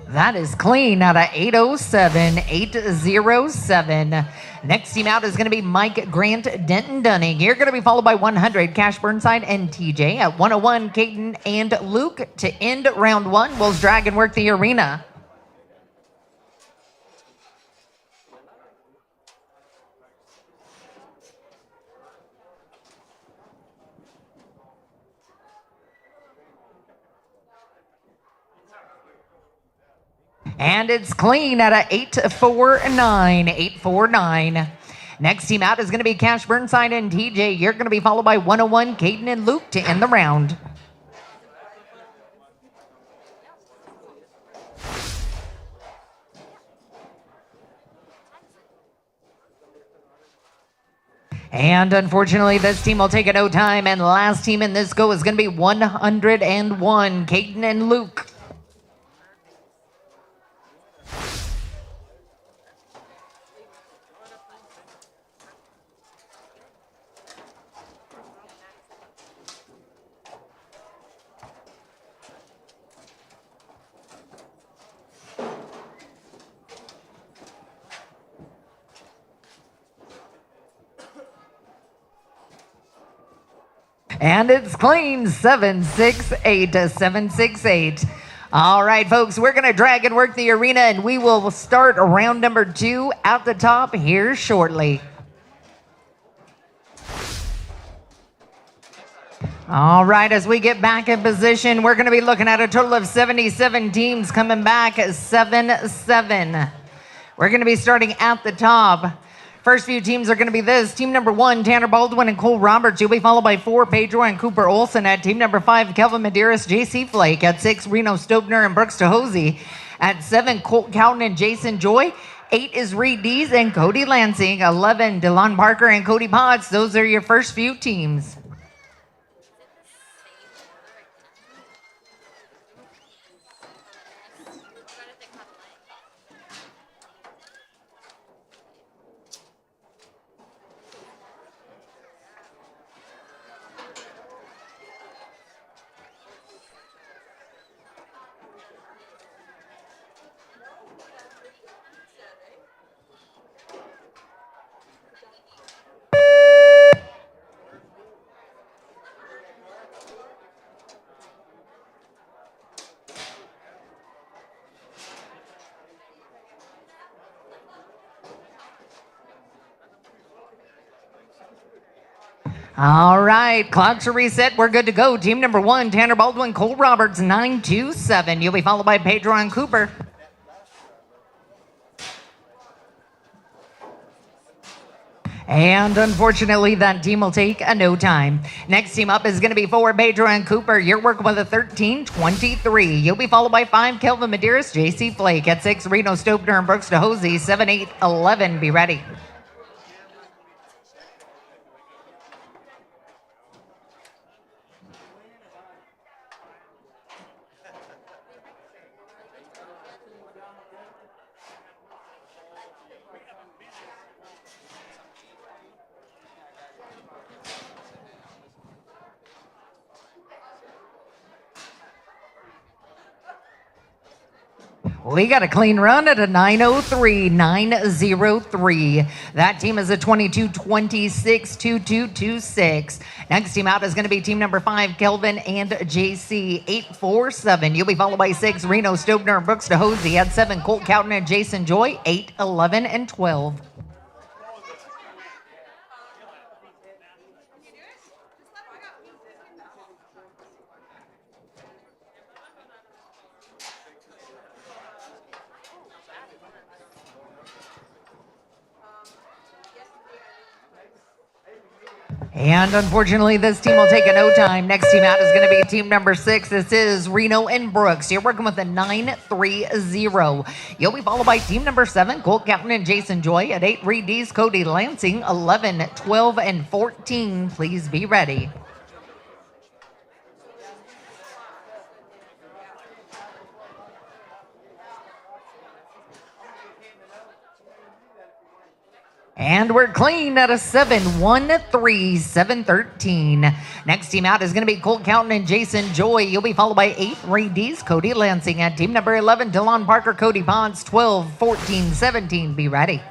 That is clean out of 807, 807. Next team out is going to be Mike Grant, Denton Dunning. You're going to be followed by 100, Cash Burnside and TJ. At 101, Caden and Luke. To end round 1, we'll drag and work the arena. And it's clean at a 849, 849. Next team out is going to be Cash Burnside and TJ. You're going to be followed by 101, Caden and Luke to end the round. And unfortunately, this team will take a no time. And the last team in this go is going to be 101, Caden and Luke. And it's clean, 768 to 768. All right, folks, we're going to drag and work the arena, and we will start round number 2 at the top here shortly. All right, as we get back in position, we're going to be looking at a total of 77 teams coming back, 7-7. We're going to be starting at the top. First few teams are going to be this. Team number 1, Tanner Baldwin and Cole Roberts. You'll be followed by 4, Pedro and Cooper Olson. At team number 5, Kelvin Medeiros, JC Flake. At 6, Reno Stobner and Brooks Tahosi. At 7, Colt Cowden and Jason Joy. 8 is Reed Dees and Cody Lansing. 11, DeLon Parker and Cody Potts. Those are your first few teams. All right, clocks are reset. We're good to go. Team number 1, Tanner Baldwin, Cole Roberts, 927. You'll be followed by Pedro and Cooper. And unfortunately, that team will take a no time. Next team up is going to be 4, Pedro and Cooper. You're working with a 13-23. You'll be followed by 5, Kelvin Medeiros, JC Flake. At 6, Reno Stobner and Brooks Tahosi. 7, 8, 11. Be ready. We got a clean run at a 903, 903. That team is a 22, 26, 2226. Next team out is going to be team number 5, Kelvin and JC, 847. You'll be followed by 6, Reno Stobner and Brooks DeHosey at 7, Colt Cowton and Jason Joy, 8, 11, and 12. And unfortunately, this team will take a no time. Next team out is going to be team number 6. This is Reno and Brooks. You're working with a 930. You'll be followed by team number 7, Colt Cowton and Jason Joy at 8, Reed D's Cody Lansing, 11, 12, and 14. Please be ready. And we're clean at a 7-1-3, 7-13. Next team out is going to be Colt Cowton and Jason Joy. You'll be followed by 8, Reed D's Cody Lansing. At team number 11, DeLon Parker, Cody Ponds, 12, 14, 17. Be ready.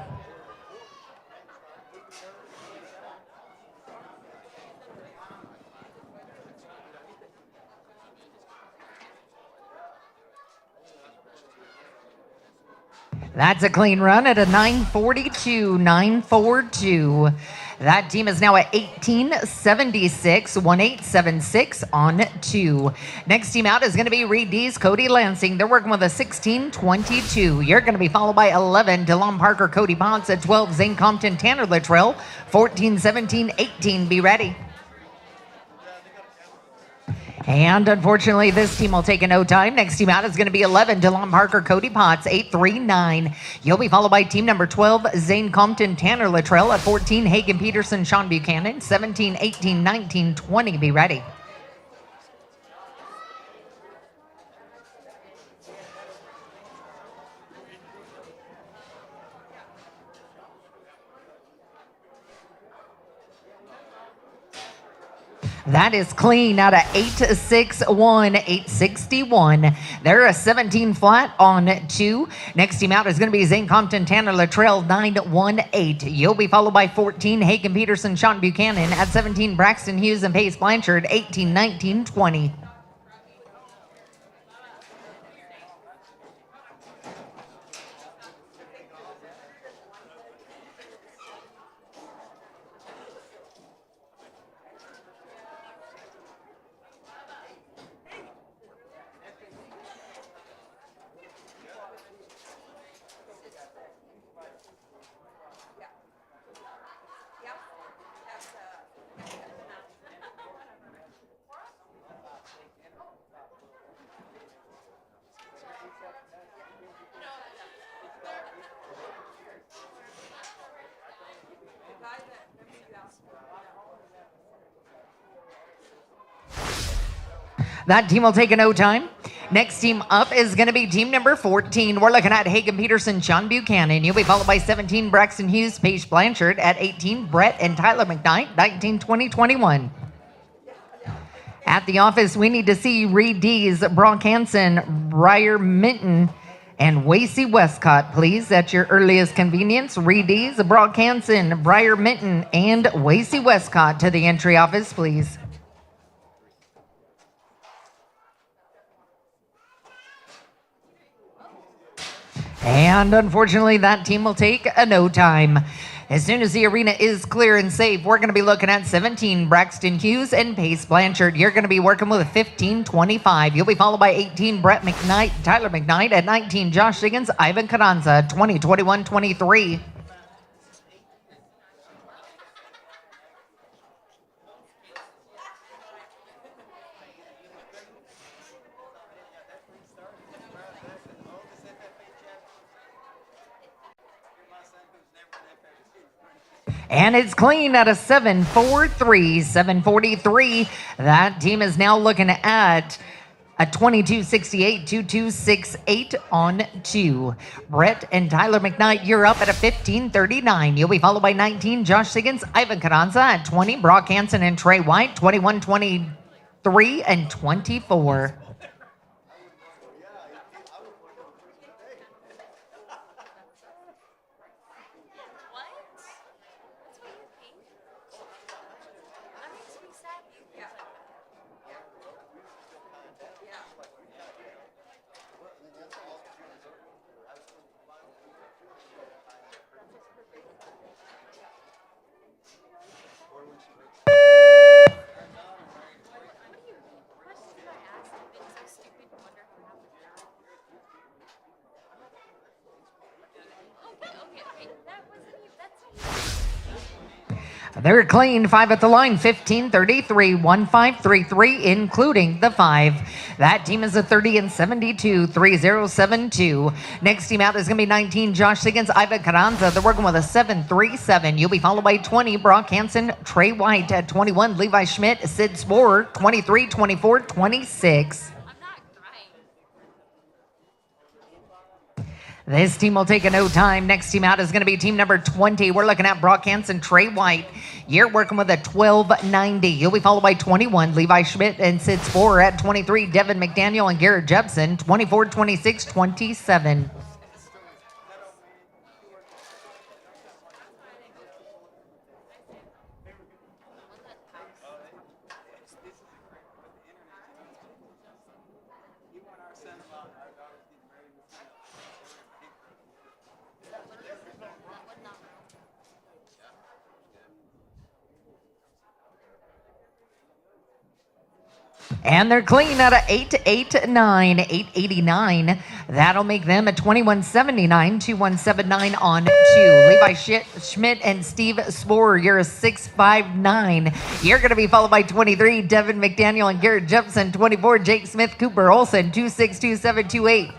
That's a clean run at a 942, 942. That team is now at 1876, 1876 on 2. Next team out is going to be Reed D's Cody Lansing. They're working with a 1622. You're going to be followed by 11, DeLon Parker, Cody Ponce at 12, Zane Compton, Tanner Luttrell, 14, 17, 18. Be ready. And unfortunately, this team will take a no time. Next team out is going to be 11, DeLon Parker, Cody Potts, 839. You'll be followed by team number 12, Zane Compton, Tanner Luttrell at 14, Hagen Peterson, Sean Buchanan, 17, 18, 19, 20. Be ready. That is clean out of 861, 861. They're a 17 flat on 2. Next team out is going to be Zane Compton, Tanner Luttrell, 918. You'll be followed by 14, Hagen Peterson, Sean Buchanan. At 17, Braxton Hughes and Pace Blanchard, 18, 19, 20. That team will take a no time. Next team up is going to be team number 14. We're looking at Hagen Peterson, Sean Buchanan. You'll be followed by 17, Braxton Hughes, Paige Blanchard. At 18, Brett and Tyler McKnight, 19, 20, 21. At the office, we need to see Reed D's, Brock Hansen, Ryer Minton, and Wasey Westcott, please. At your earliest convenience, Reed D's, Brock Hansen, Briar Minton, and Wasey Westcott to the entry office, please. And unfortunately, that team will take a no time. As soon as the arena is clear and safe, we're going to be looking at 17, Braxton Hughes and Pace Blanchard. You're going to be working with a 15-25. You'll be followed by 18, Brett McKnight, Tyler McKnight. At 19, Josh Higgins, Ivan Carranza, 20, 21, 23. And it's clean at a 7-4-3, 743. That team is now looking at a 22-68, 22-6-8 on 2. Brett and Tyler McKnight, you're up at a 15-39. You'll be followed by 19, Josh Higgins, Ivan Carranza. At 20, Brock Hansen and Trey White, 21, 23, and 24. They're clean, 5 at the line, 15-33, 1-5-3-3, including the 5. That team is a 30 and 72, 3072. Next team out is going to be 19, Josh Siggins, Iva Carranza. They're working with a 7-3-7. You'll be followed by 20, Brock Hansen, Trey White at 21, Levi Schmidt, Sid Sporer, 23, 24, 26. This team will take a no time. Next team out is going to be team number 20. We're looking at Brock Hansen, Trey White. You're working with a 1290. You'll be followed by 21, Levi Schmidt and Sid Sporer at 23, Devin McDaniel and Garrett Jepson, 24, 26, 27. And they're clean out of 889, 889. That'll make them a 2179, 2179 on 2. Levi Schmidt and Steve Sporer, you're a 659. You're going to be followed by 23, Devin McDaniel and Garrett Jepson, 24, Jake Smith, Cooper Olson, 262728.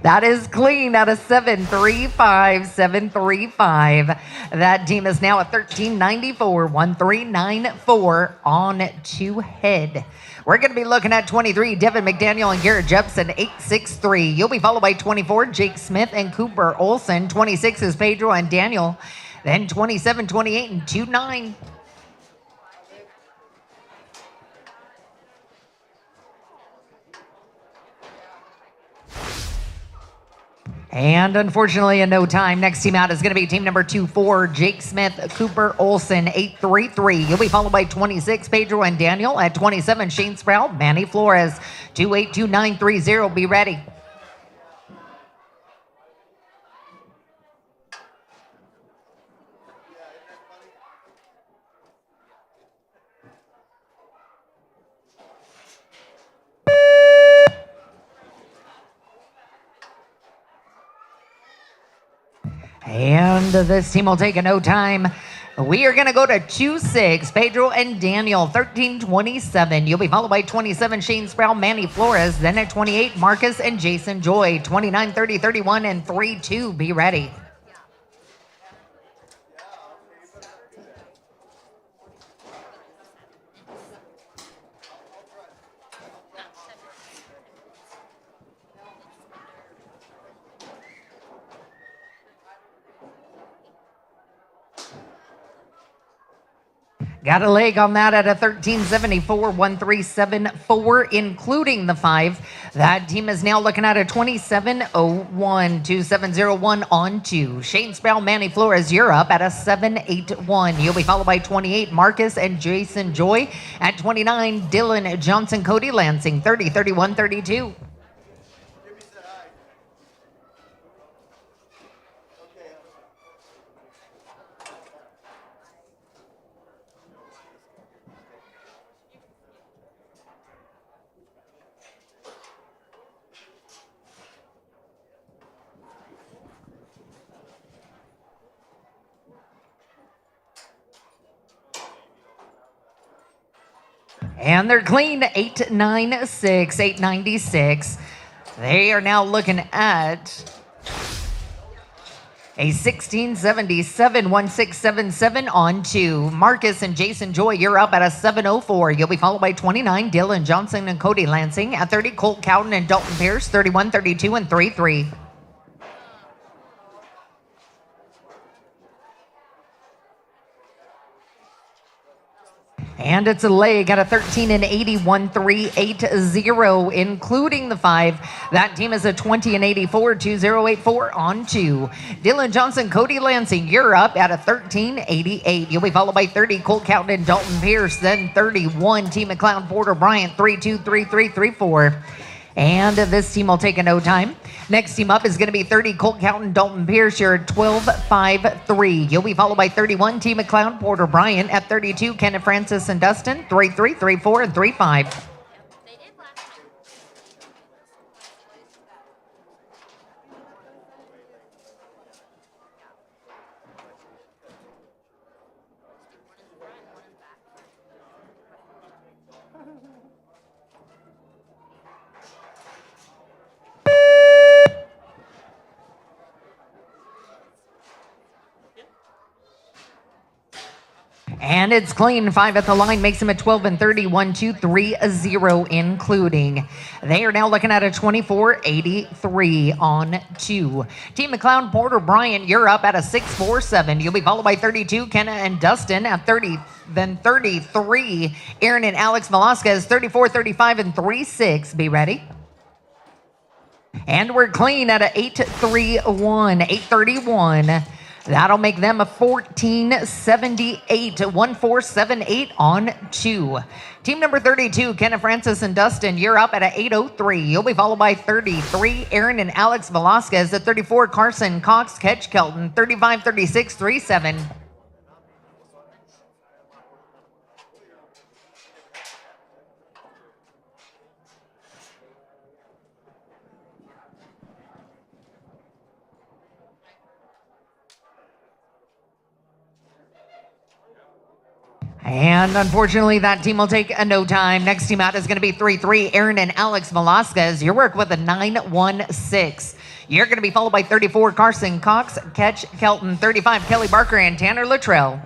That is clean out of 735, 735. That team is now at 1394, 1394 on 2 head. We're going to be looking at 23, Devin McDaniel and Garrett Jepson, 863. You'll be followed by 24, Jake Smith and Cooper Olson. 26 is Pedro and Daniel. Then 27, 28, and 29. And unfortunately, in no time, next team out is going to be team number 24, Jake Smith, Cooper Olson, 833. You'll be followed by 26, Pedro and Daniel. At 27, Shane Sprout, Manny Flores, 282930. Be ready. And this team will take a no time. We are going to go to 2-6, Pedro and Daniel, 1327. You'll be followed by 27, Shane Sproul, Manny Flores. Then at 28, Marcus and Jason Joy, 29, 30, 31, and 3-2. Be ready. Got a leg on that at a 1374, 1374, including the 5. That team is now looking at a 2701, 2701 on 2. Shane Sproul, Manny Flores, you're up at a 781. You'll be followed by 28, Marcus and Jason Joy. At 29, Dylan Johnson, Cody Lansing, 30, 31, 32. And they're clean, 896, 896. They are now looking at a 1677, 1677 on 2. Marcus and Jason Joy, you're up at a 704. You'll be followed by 29, Dylan Johnson and Cody Lansing. At 30, Colt Cowden and Dalton Pierce, 31, 32, and 33. And it's a leg at a 13 and 81, 380, including the 5. That team is a 20 and 84, 2084 on 2. Dylan Johnson, Cody Lansing, you're up at a 1388. You'll be followed by 30, Colt Cowden and Dalton Pierce. Then 31, T. McLeod, Porter Bryant, 32, 33, 34. And this team will take a no time. Next team up is going to be 30, Colt Cowden, Dalton Pierce. You're at 12-5-3. You'll be followed by 31, T. McLeod, Porter Bryant. At 32, Kenneth Francis and Dustin, 3-3, 3-4, and 3-5. And it's clean. 5 at the line makes him a 12 and 30. 1, 2, 3, a 0 including. They are now looking at a 24.83 on 2. Team McLeod, Porter, Bryant, you're up at a 6.47. You'll be followed by 32, Kenna and Dustin at 30. Then 33, Aaron and Alex Velasquez, 34, 35, and 3.6. Be ready. And we're clean at a 8.31, 8.31. That'll make them a 14.78, 1.478 on 2. Team number 32, Kenneth Francis and Dustin, you're up at a 8.03. You'll be followed by 33, Aaron and Alex Velasquez. At 34, Carson Cox, Ketch Kelton, 35, 36, 3.7. And unfortunately, that team will take a no time. Next team out is going to be 3-3, Aaron and Alex Velasquez. Your work with a 9-1-6. You're going to be followed by 34, Carson Cox, Ketch Kelton, 35, Kelly Barker, and Tanner Luttrell.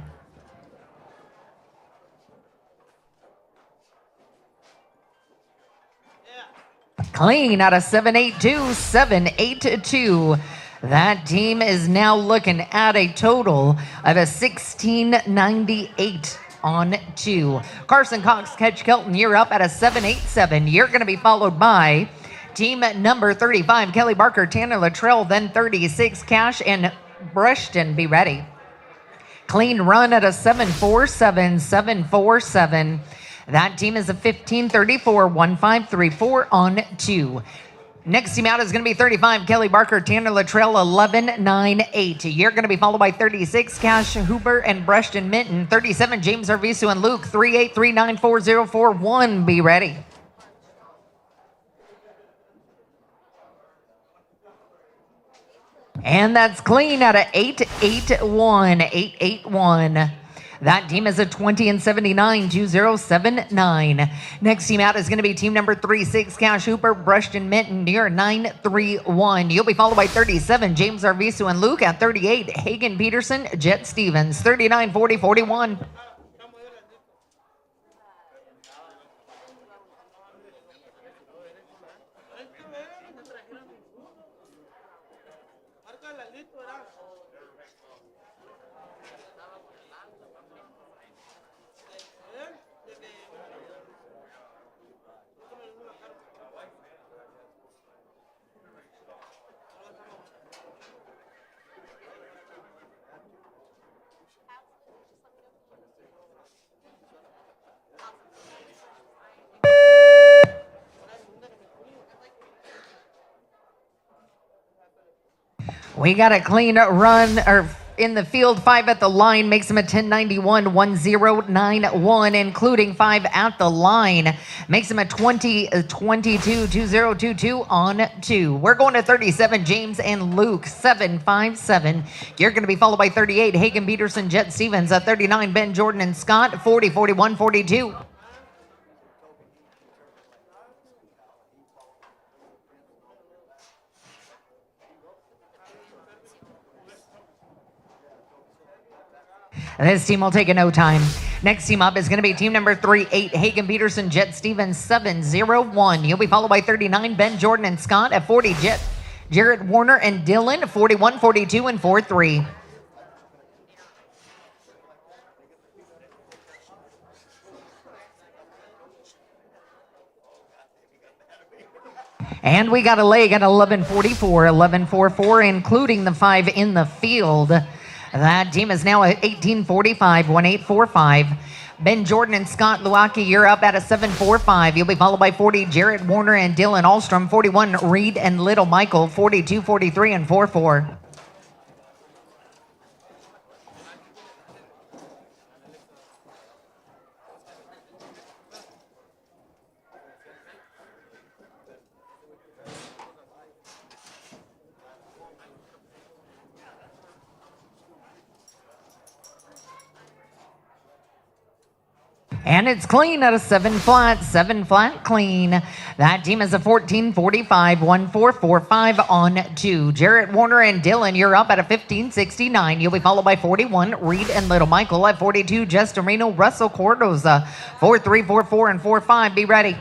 Clean out of 7-8-2, 7-8-2. That team is now looking at a total of a 16.98 on 2. Carson Cox, Ketch Kelton, you're up at a 7-8-7. You're going to be followed by team number 35, Kelly Barker, Tanner Luttrell, then 36, Cash and Brushton. Be ready. Clean run at a 7-4-7, 7-4-7. That team is a 15-34, 1-5-3-4 on 2. Next team out is going to be 35, Kelly Barker, Tanner Luttrell, 11-9-8. You're going to be followed by 36, Cash Huber and Brushton Minton, 37, James Arvisu and Luke, 38, 39, 40, 41. Be ready. And that's clean out of 8-8-1, 8-8-1. That team is a 20-79, 2079. Next team out is going to be team number 36, Cash Hooper, Brushton Minton, near 9-3-1. You'll be followed by 37, James Arvisu and Luke at 38, Hagen Peterson, Jet Stevens, 39, 40, 41. We got a clean run or in the field. 5 at the line makes him a 1091, 1091, including 5 at the line. Makes him a 2022, 2022 on 2. We're going to 37, James and Luke, 757. You're going to be followed by 38, Hagen Peterson, Jet Stevens. At 39, Ben Jordan and Scott, 40, 41, 42. This team will take a no time. Next team up is going to be team number 38, Hagen Peterson, Jet Stevens, 701. You'll be followed by 39, Ben Jordan and Scott. At 40, Jared Warner and Dylan, 41, 42, and 43. And we got a leg at 1144, 1144, including the 5 in the field. That team is now at 1845, 1845. Ben Jordan and Scott Luaki, you're up at a 745. You'll be followed by 40, Jarrett Warner and Dylan Alstrom, 41, Reed and Little Michael, 42, 43, and 44. And it's clean out of 7 flat clean. That team is a 14:45, 1:4:45 on 2. Jarrett Warner and Dylan, you're up at a 15:69. You'll be followed by 41, Reed and Little Michael at 42, Justin Reno, Russell Cordoza, 4-3, 4-4, and 4-5. Be ready.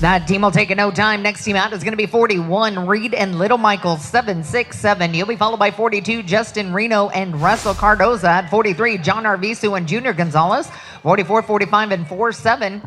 That team will take a no time. Next team out is going to be 41, Reed and Little Michael, 7-6-7. You'll be followed by 42, Justin Reno and Russell Cardoza. At 43, John Arvisu and Junior Gonzalez, 44, 45, and 4-7.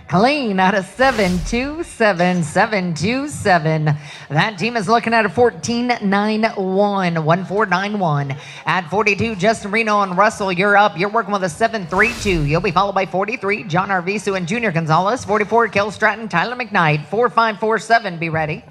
Clean out of 7-2-7, 7-2-7. That team is looking at a 14-9-1, 1-4-9-1. At 42, Justin Reno and Russell, you're up. You're working with a 7-3-2. You'll be followed by 43, John Arvisu and Junior Gonzalez. 44, Kel Stratton, Tyler McKnight. 4-5, 4-7. Be ready.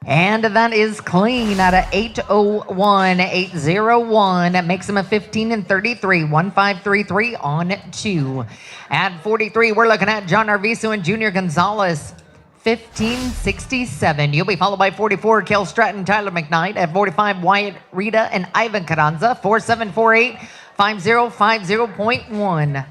And that is clean out of 801, 801. That makes him a 15-33, 1533 on 2. At 43, we're looking at John Arvisu and Junior Gonzalez, 1567. You'll be followed by 44, Kel Stratton, Tyler McKnight. At 45, Wyatt Rita and Ivan Carranza, 4748, 5050.1.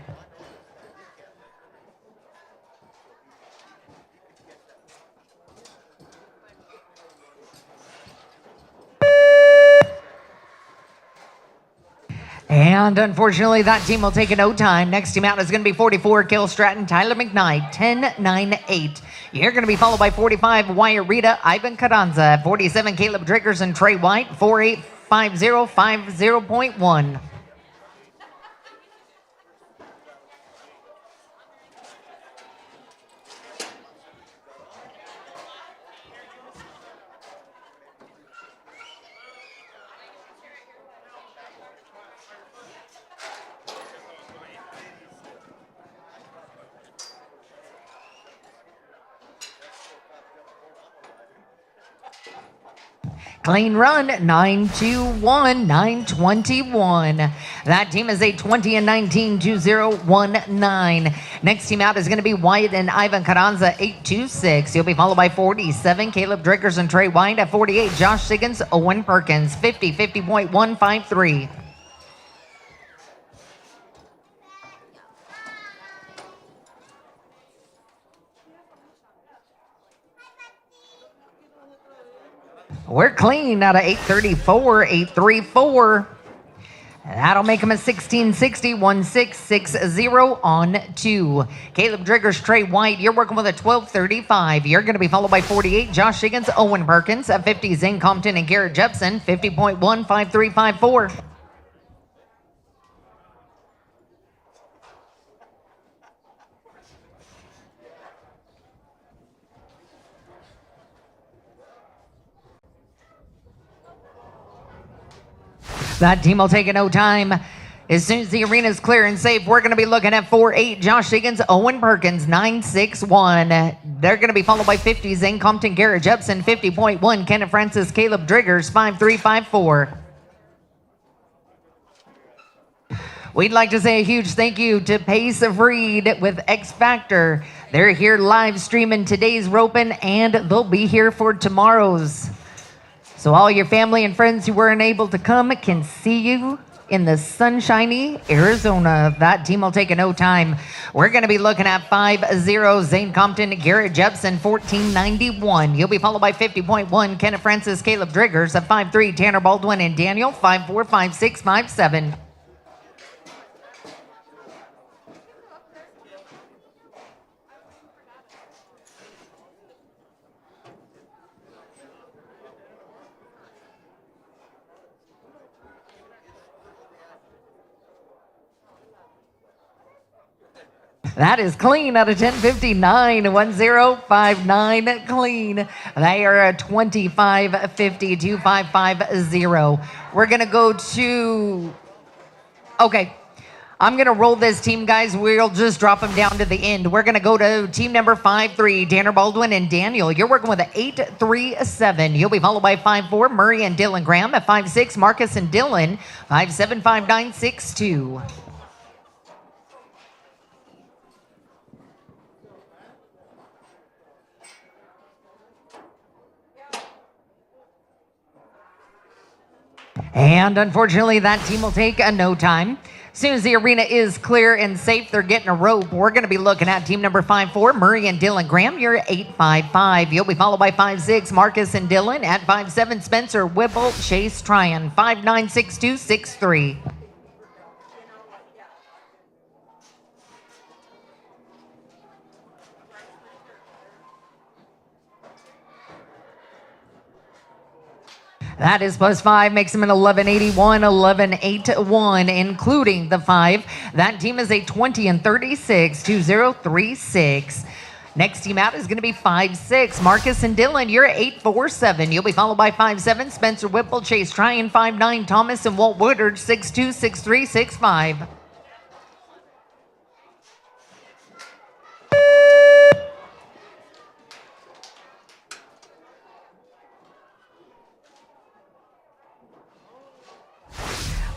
And unfortunately, that team will take a no time. Next team out is going to be 44, Kel Stratton, Tyler McKnight, 10-9-8. You're going to be followed by 45, Wyatt Rita, Ivan Carranza. 47, Caleb Driggers and Trey White, 485050.1. Clean run, 921, 921. That team is a 20-19, 2019. Next team out is going to be Wyatt and Ivan Carranza, 826. You'll be followed by 47, Caleb Driggers and Trey White. At 48, Josh Siggins, Owen Perkins, 50.153. We're clean out of 834, 834. That'll make him a 1660, 1660 on 2. Caleb Driggers, Trey White, you're working with a 1235. You're going to be followed by 48, Josh Higgins, Owen Perkins. At 50, Zane Compton and Garrett Jepson, 50.15354. That team will take a no time. As soon as the arena is clear and safe, we're going to be looking at 4-8, Josh Higgins, Owen Perkins, 9-6-1. They're going to be followed by 50, Zane Compton, Garrett Jepson, 50.1, Kenneth Francis, Caleb Driggers, 5-3-5-4. We'd like to say a huge thank you to Pace of Reed with X Factor. They're here live streaming today's roping, and they'll be here for tomorrow's. So all your family and friends who weren't able to come can see you in the sunshiny Arizona. That team will take a no time. We're going to be looking at 5-0, Zane Compton, Garrett Jepson, 1491. You'll be followed by 50.1, Kenneth Francis, Caleb Driggers. At 5-3, Tanner Baldwin and Daniel, 5-4, 5-6, 5-7. That is clean out of 1059, 1059 clean. They are at 2550, 2550. We're going to go to, okay. I'm going to roll this team, guys. We'll just drop them down to the end. We're going to go to team number 5-3, Tanner Baldwin and Daniel. You're working with an 8-3-7. You'll be followed by 5-4, Murray and Dylan Graham. At 5-6, Marcus and Dylan. 5-7, 5-9, 6-2. And unfortunately, that team will take a no time. As soon as the arena is clear and safe, they're getting a rope. We're going to be looking at team number 5-4, Murray and Dylan Graham. You're 8-5-5. You'll be followed by 5-6, Marcus and Dylan. At 5-7, Spencer Whipple, Chase Tryon. 5-9, 6-2, 6-3. That is +5, makes him an 1181, 1181, including the 5. That team is a 20-36, 2036. Next team out is going to be 5-6, Marcus and Dylan. You're 8-4-7. You'll be followed by 5-7, Spencer Whipple, Chase Tryon. 5-9, Thomas and Walt Woodard. 6-2, 6-3, 6-5.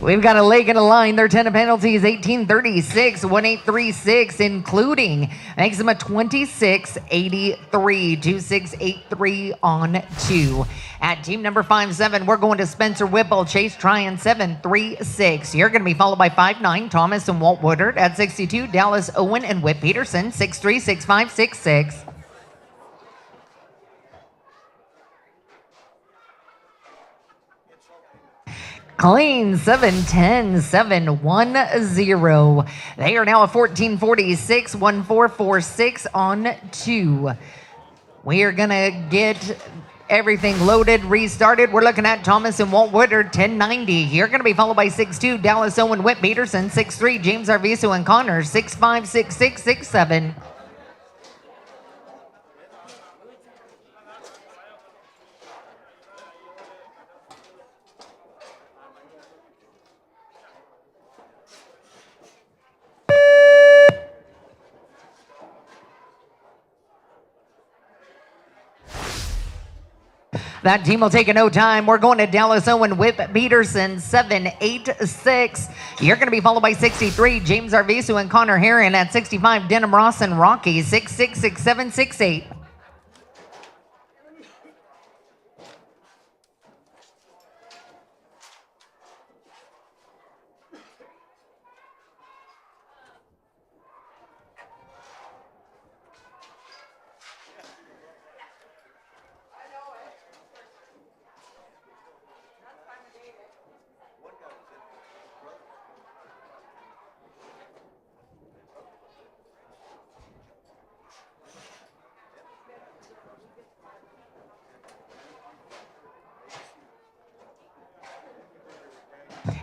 We've got a leg and a line. Their 10 penalties, 1836, 1836, including, makes them a 2683, 2683 on 2. At team number 5-7, we're going to Spencer Whipple, Chase Tryon, 736. You're going to be followed by 5-9, Thomas and Walt Woodard. At 62, Dallas Owen and Whit Peterson, 6-3, 6-5, 6-6. Clean, 7-10, 7-1-0. They are now a 14-46, 1-4-4-6 on 2. We are going to get everything loaded, restarted. We're looking at Thomas and Walt Woodard, 1090. You're going to be followed by 6-2, Dallas Owen, Whit Peterson, 6-3, James Arviso and Connor, 6-5, 6-6, 6-7. That team will take a no time. We're going to Dallas Owen, Whip Peterson, 7-8-6. You're going to be followed by 63, James Arvisu and Connor Herron. At 65, Denham Ross and Rocky, 6-6, 6-7, 6-8.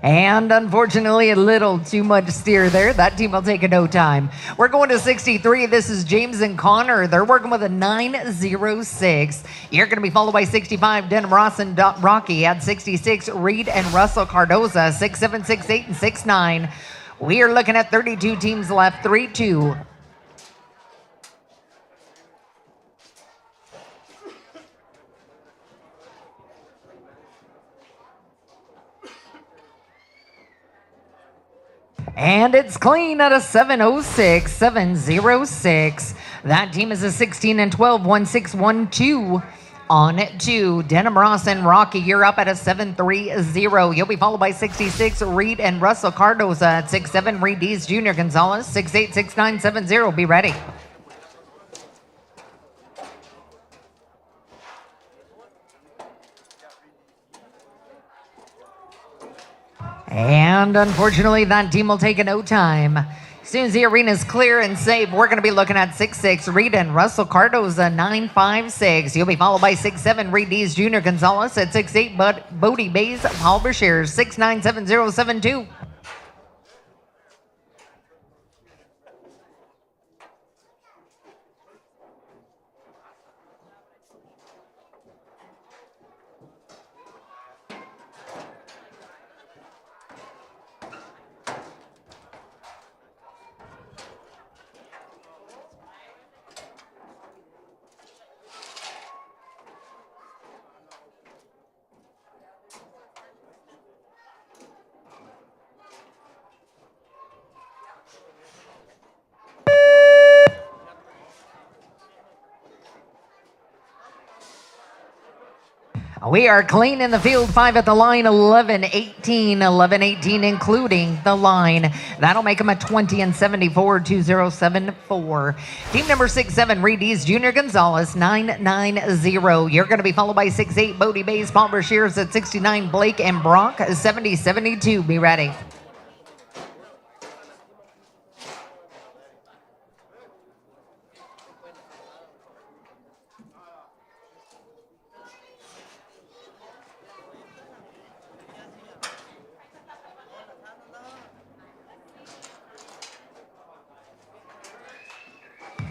And unfortunately, a little too much steer there. That team will take a no time. We're going to 63. This is James and Connor. They're working with a 9-0-6. You're going to be followed by 65, Denham Ross and Rocky. At 66, Reed and Russell Cardoza, 6-7, 6-8, and 6-9. We are looking at 32 teams left, 3-2. And it's clean at a 7-0-6, 7-0-6. That team is a 16-12, 1-6-1-2 on 2. Denham Ross and Rocky, you're up at a 7-3-0. You'll be followed by 66, Reed and Russell Cardoza. At 6-7, Reed Dees Jr. Gonzalez, 6-8, 6-9, 7-0. Be ready. And unfortunately, that team will take a no time. As soon as the arena is clear and safe, we're going to be looking at 6-6, Reed and Russell Cardoza, 9-5-6. You'll be followed by 6-7, Reed Dees Jr. Gonzalez. At 6-8, Bodie Bays, Paul Bashir, 6-9, 7-0, 7-2. We are clean in the field, 5 at the line, 11, 18, 11, 18, including the line. That'll make them a 20 and 74, 2074. Team number 6-7, Reed East, Junior Gonzalez, 990. You're going to be followed by 6-8, Bodie Bays, Paul Brashears at 69, Blake and Brock, 70, 72. Be ready.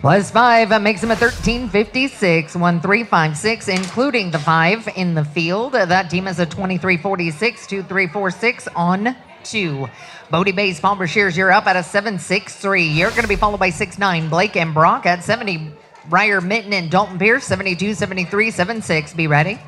Plus 5 makes him a 1356, 1356, including the 5 in the field. That team is a 2346, 2346 on 2. Bodie Bays, Paul Brashears, you're up at a 763. You're going to be followed by 6-9, Blake and Brock at 70. Briar Mitten and Dalton Pierce, 72, 73, 76. Be ready.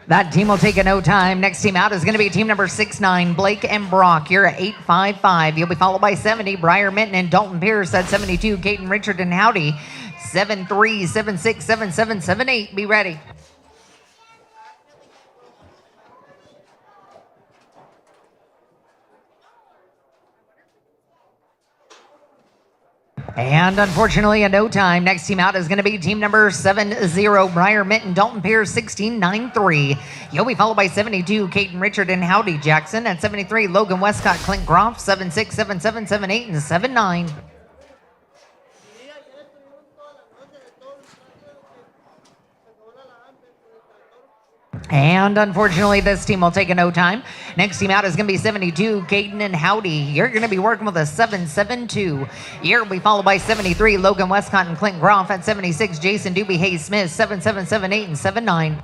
That team will take a no time. Next team out is going to be team number 6-9, Blake and Brock. You're at 855. You'll be followed by 70, Briar Mitten and Dalton Pierce at 72, Caden Richard and Howdy, 73, 76, 77, 78. Be ready. And unfortunately, a no time. Next team out is going to be team number 7-0, Briar Mitten, Dalton Pierce, 16-9-3. You'll be followed by 72, Caden Richard and Howdy Jackson. At 73, Logan Westcott, Clint Groff, 7-6, 7-7, 7-8, and 7-9. And unfortunately, this team will take a no time. Next team out is going to be 72, Caden and Howdy. You're going to be working with a 7-7-2. You're will be followed by 73, Logan Westcott and Clint Groff. At 76, Jason Doobie Hayes Smith, 7-7, 7-8, and 7-9.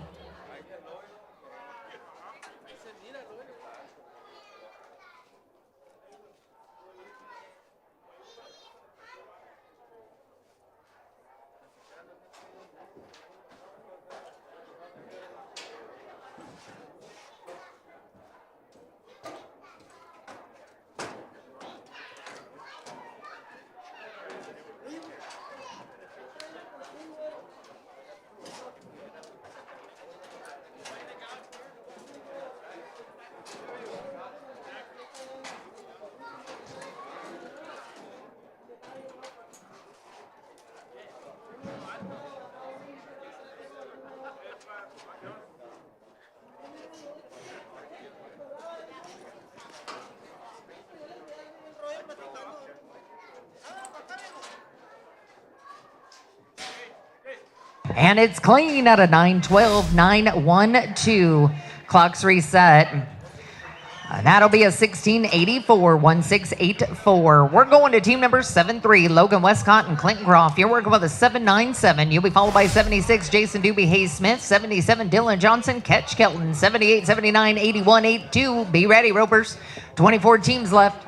And it's clean at a 9-12, 9-1-2. Clock's reset. That'll be a 1684, 1684. We're going to team number 7-3, Logan Westcott and Clinton Groff. You're working with a 797. You'll be followed by 76, Jason Doobie Hayes Smith, 77, Dylan Johnson, Ketch Kelton, 78, 79, 81, 82. Be ready, Ropers. 24 teams left.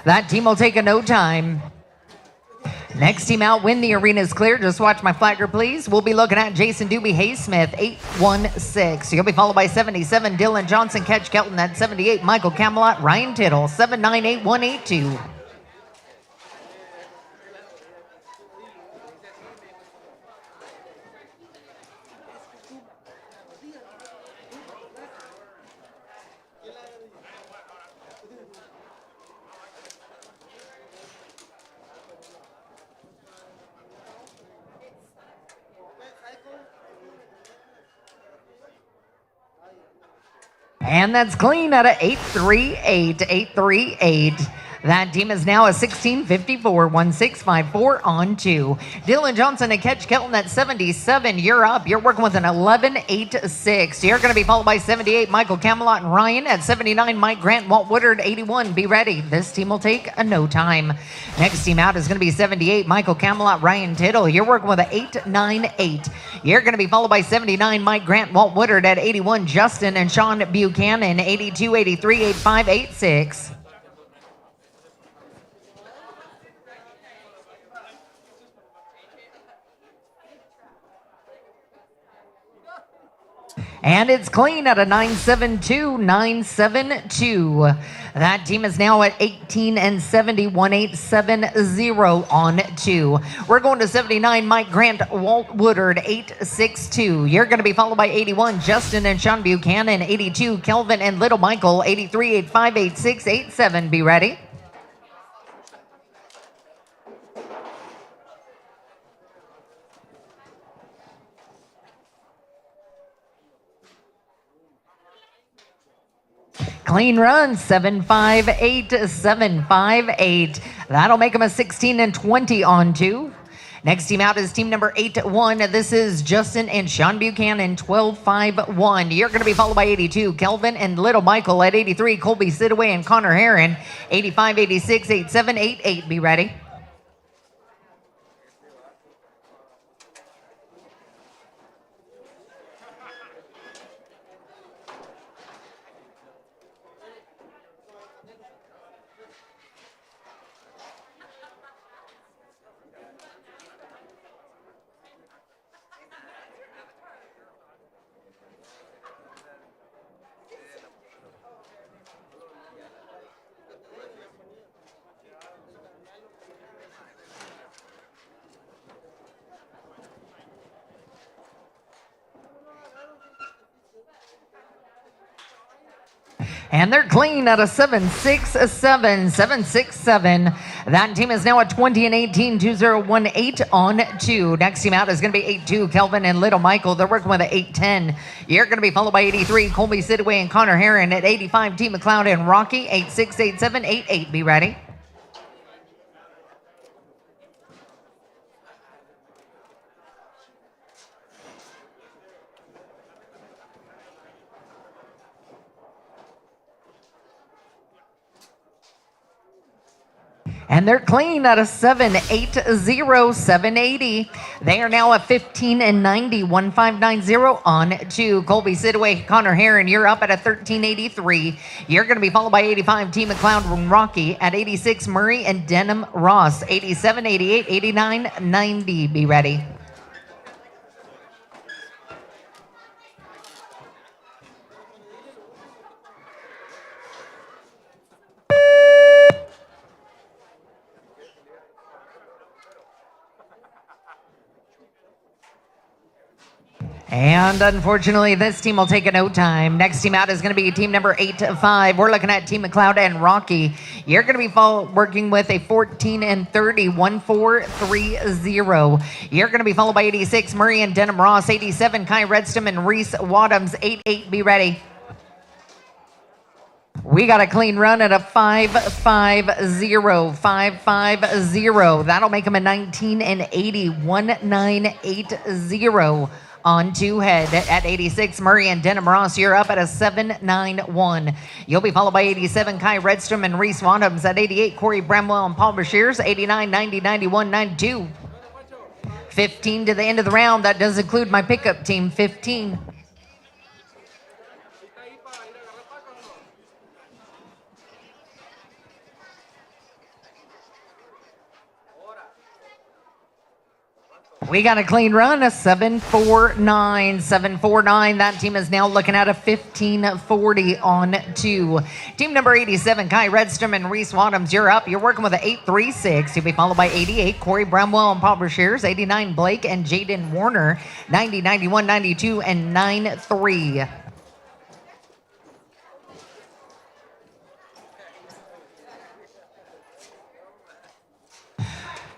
That team will take a no time. Next team out, when the arena is clear, just watch my flagger, please. We'll be looking at Jason Doobie Hayes Smith, 816. You'll be followed by 77, Dylan Johnson, Ketch Kelton at 78, Michael Camelot, Ryan Tittle, 798182. And that's clean at a 838, 838. That team is now a 1654, 1654 on 2. Dylan Johnson and Catch Kelton at 77. You're up. You're working with an 11-8-6. You're going to be followed by 78, Michael Camelot and Ryan. At 79, Mike Grant, Walt Woodard, 81. Be ready. This team will take a no time. Next team out is going to be 78, Michael Camelot, Ryan Tittle. You're working with an 8-9-8. You're going to be followed by 79, Mike Grant, Walt Woodard. At 81, Justin and Sean Buchanan, 82, 83, 85, 86. And it's clean at a 972, 972. That team is now at 18 and 70, 1870 on 2. We're going to 79, Mike Grant, Walt Woodard, 862. You're going to be followed by 81, Justin and Sean Buchanan, 82, Kelvin and Little Michael, 83, 85, 86, 87. Be ready. Clean run, 758, 758. That'll make them a 16 and 20 on 2. Next team out is team number 81. This is Justin and Sean Buchanan, 12-5-1. You're going to be followed by 82, Kelvin and Little Michael. At 83, Colby Sidaway and Connor Herron, 85, 86, 87, 88. Be ready. And they're clean at a 7-6-7, 7-6-7. That team is now at 20 and 18, 2018 on 2. Next team out is going to be 82, Kelvin and Little Michael. They're working with an 8-10. You're going to be followed by 83, Colby Sidaway and Connor Herron. At 85, T. McLeod and Rocky, 86, 87, 88. Be ready. And they're clean at a 7-8-0, 780. They are now at 15 and 90, 1590 on 2. Colby Sidaway, Connor Herron, you're up at a 1383. You're going to be followed by 85, T. McLeod and Rocky. At 86, Murray and Denham Ross. 87, 88, 89, 90. Be ready. And unfortunately, this team will take a no time. Next team out is going to be team number 8-5. We're looking at Team McLeod and Rocky. You're going to be working with a 14 and 30, 1430. You're going to be followed by 86, Murray and Denham Ross. 87, Kai Redstam and Reese Wadhams. 88, be ready. We got a clean run at a 550, 550. That'll make them a 19 and 80, 1980 on 2 head. At 86, Murray and Denham Ross, you're up at a 791. You'll be followed by 87, Kai Redstrom and Reese Wadhams. At 88, Corey Bramwell and Paul Bashirs. 89, 90, 91, 92. 15 to the end of the round. That does include my pickup team, 15. We got a clean run, a 749, 749. That team is now looking at a 1540 on 2. Team number 87, Kai Redstrom and Reese Wadhams, you're up. You're working with an 836. You'll be followed by 88, Corey Bramwell and Paul Shears. 89, Blake and Jaden Warner. 90, 91, 92, and 93.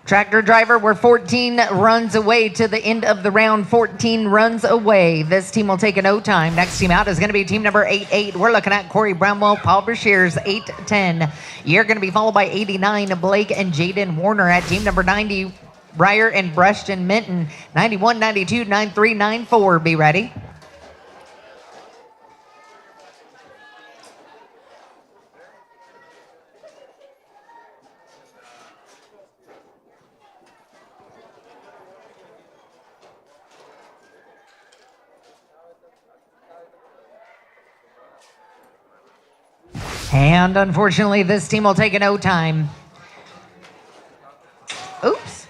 Tractor driver, we're 14 runs away to the end of the round. 14 runs away. This team will take an O time. Next team out is going to be team number 88. We're looking at Corey Brownwell, Paul Brashears, 8-10. You're going to be followed by 89, Blake and Jaden Warner at team number 90. Breyer and Brushton Minton, 91, 92, 93, 94. Be ready. And unfortunately, this team will take an O time. Oops.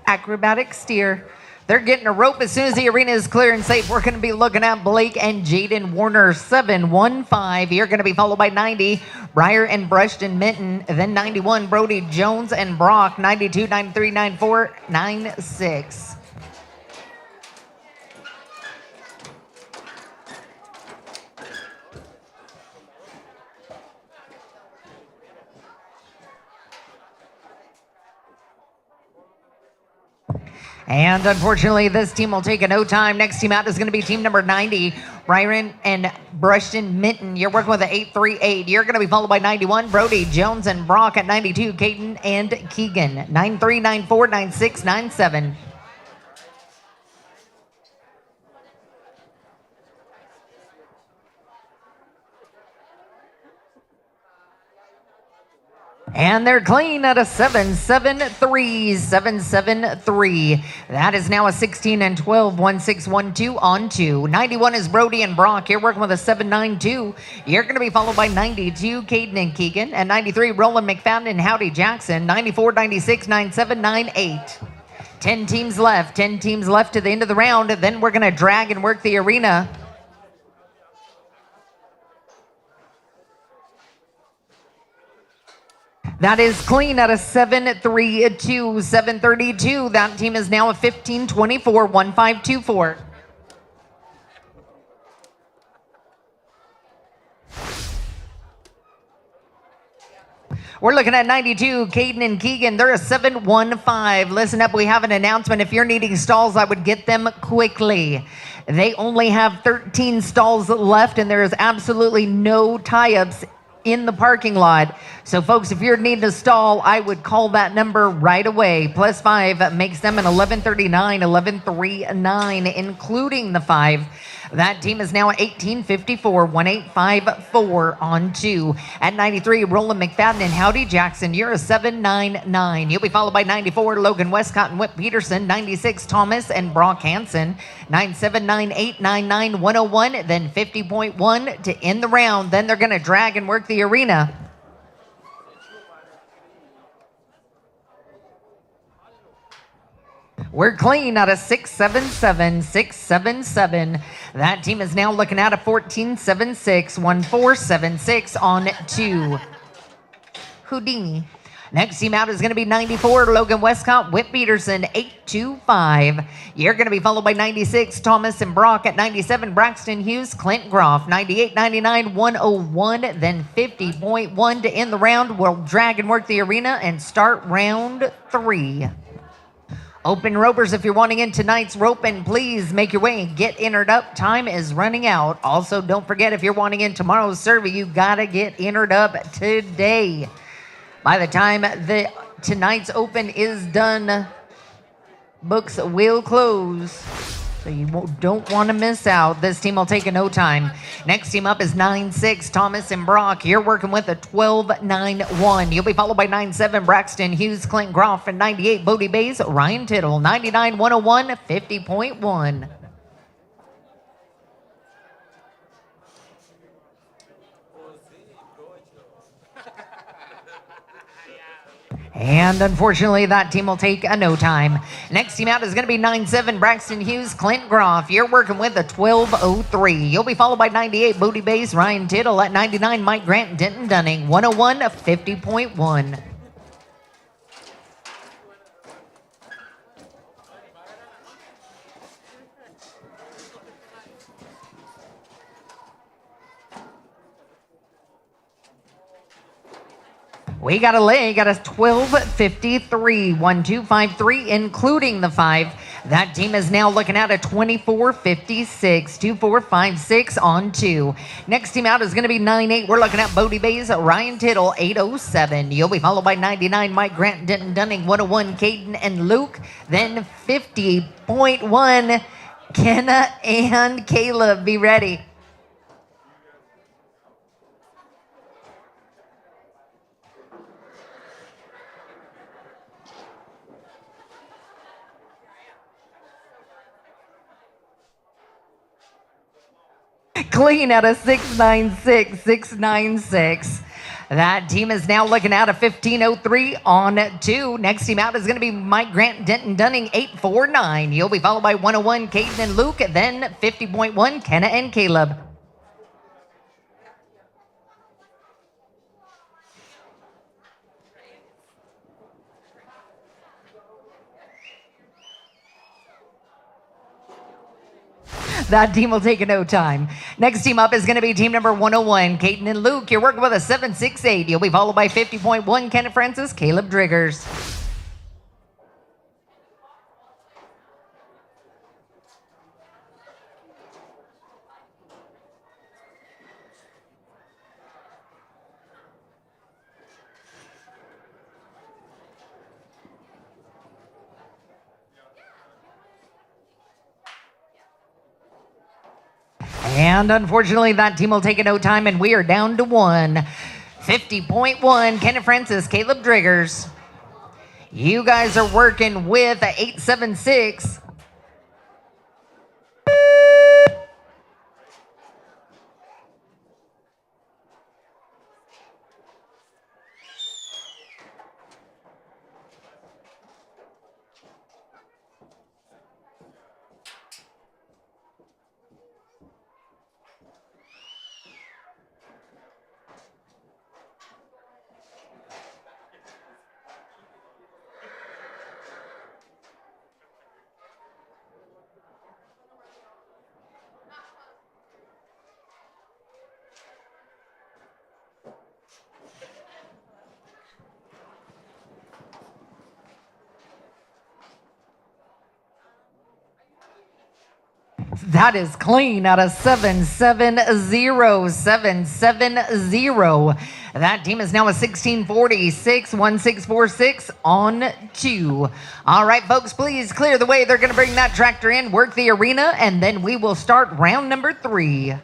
Acrobatic steer. They're getting a rope as soon as the arena is clear and safe. We're going to be looking at Blake and Jaden Warner, 7-1-5. You're going to be followed by 90, Breyer and Brushton Minton. Then 91, Brody Jones and Brock, 92, 93, 94, 96. And unfortunately, this team will take a no time. Next team out is going to be team number 90, Ryron and Brushton Minton. You're working with an 8-3-8. You're going to be followed by 91, Brody Jones and Brock at 92, Caden and Keegan, 93, 94, 96, 97. And they're clean at a 7-7-3, 7-7-3. That is now a 16-12, 1-6-1-2 on 2. 91 is Brody and Brock. You're working with a 7-9-2. You're going to be followed by 92, Caden and Keegan. And 93, Roland McFadden and Howdy Jackson. 94, 96, 97, 98. 10 teams left. 10 teams left to the end of the round. Then we're going to drag and work the arena. That is clean at a 7-3-2, 7-32. That team is now a 15-24, 1-5-2-4. We're looking at 92, Caden and Keegan. They're a 7-1-5. Listen up, we have an announcement. If you're needing stalls, I would get them quickly. They only have 13 stalls left, and there is absolutely no tie-ups in the parking lot. So folks, if you're needing a stall, I would call that number right away. +5 makes them an 11-39, 11-3-9, including the 5. That team is now 18-54, 1-8-5-4 on 2. At 93, Roland McFadden and Howdy Jackson. You're a 7-9-9. You'll be followed by 94, Logan Westcott and Whip Peterson. 96, Thomas and Brock Hansen. 97, 98, 99, 101, then 50.1 to end the round. Then they're going to drag and work the arena. We're clean out of 6-7-7, 6-7-7. That team is now looking at a 14-7-6, 1-4-7-6 on 2. Houdini. Next team out is going to be 94, Logan Westcott, Whip Peterson, 8-2-5. You're going to be followed by 96, Thomas and Brock. At 97, Braxton Hughes, Clint Groff. 98, 99, 101, then 50.1 to end the round. We'll drag and work the arena and start round 3. Open ropers, if you're wanting in tonight's roping, please make your way and get entered up. Time is running out. Also, don't forget, if you're wanting in tomorrow's Cervi, you got to get entered up today. By the time tonight's open is done, books will close. So you don't want to miss out. This team will take a no time. Next team up is 9-6, Thomas and Brock. You're working with a 12-9-1. You'll be followed by 9-7, Braxton Hughes, Clint Groff, and 98, Bodie Bays, Ryan Tittle. 99, 101, 50.1. And unfortunately, that team will take a no time. Next team out is going to be 9-7, Braxton Hughes, Clint Groff. You're working with a 12-03. You'll be followed by 98, Booty Base, Ryan Tittle. At 99, Mike Grant, Denton Dunning. 101, 50.1. We got a leg at a 12:53, 1-2-5-3, including the 5. That team is now looking at a 24:56, 2-4-5-6 on 2. Next team out is going to be 9-8. We're looking at Bodie Bays, Ryan Tittle, 8:07. You'll be followed by 99, Mike Grant, Denton Dunning, 101, Caden and Luke. Then 50.1, Kenna and Caleb. Be ready. Clean out of 696, 696. That team is now looking at a 15:03 on 2. Next team out is going to be Mike Grant, Denton Dunning, 849. You'll be followed by 101, Caden and Luke, then 50.1, Kenna and Caleb. That team will take a no time. Next team up is going to be team number 101, Caden and Luke. You're working with a 768. You'll be followed by 50.1, Kenneth Francis, Caleb Driggers. And unfortunately, that team will take a no time, and we are down to 1. 50.1, Kenneth Francis, Caleb Driggers. You guys are working with a 876. That is clean out of 770, 770. That team is now a 1646, 1646 on 2. All right, folks, please clear the way. They're going to bring that tractor in, work the arena, and then we will start round number 3.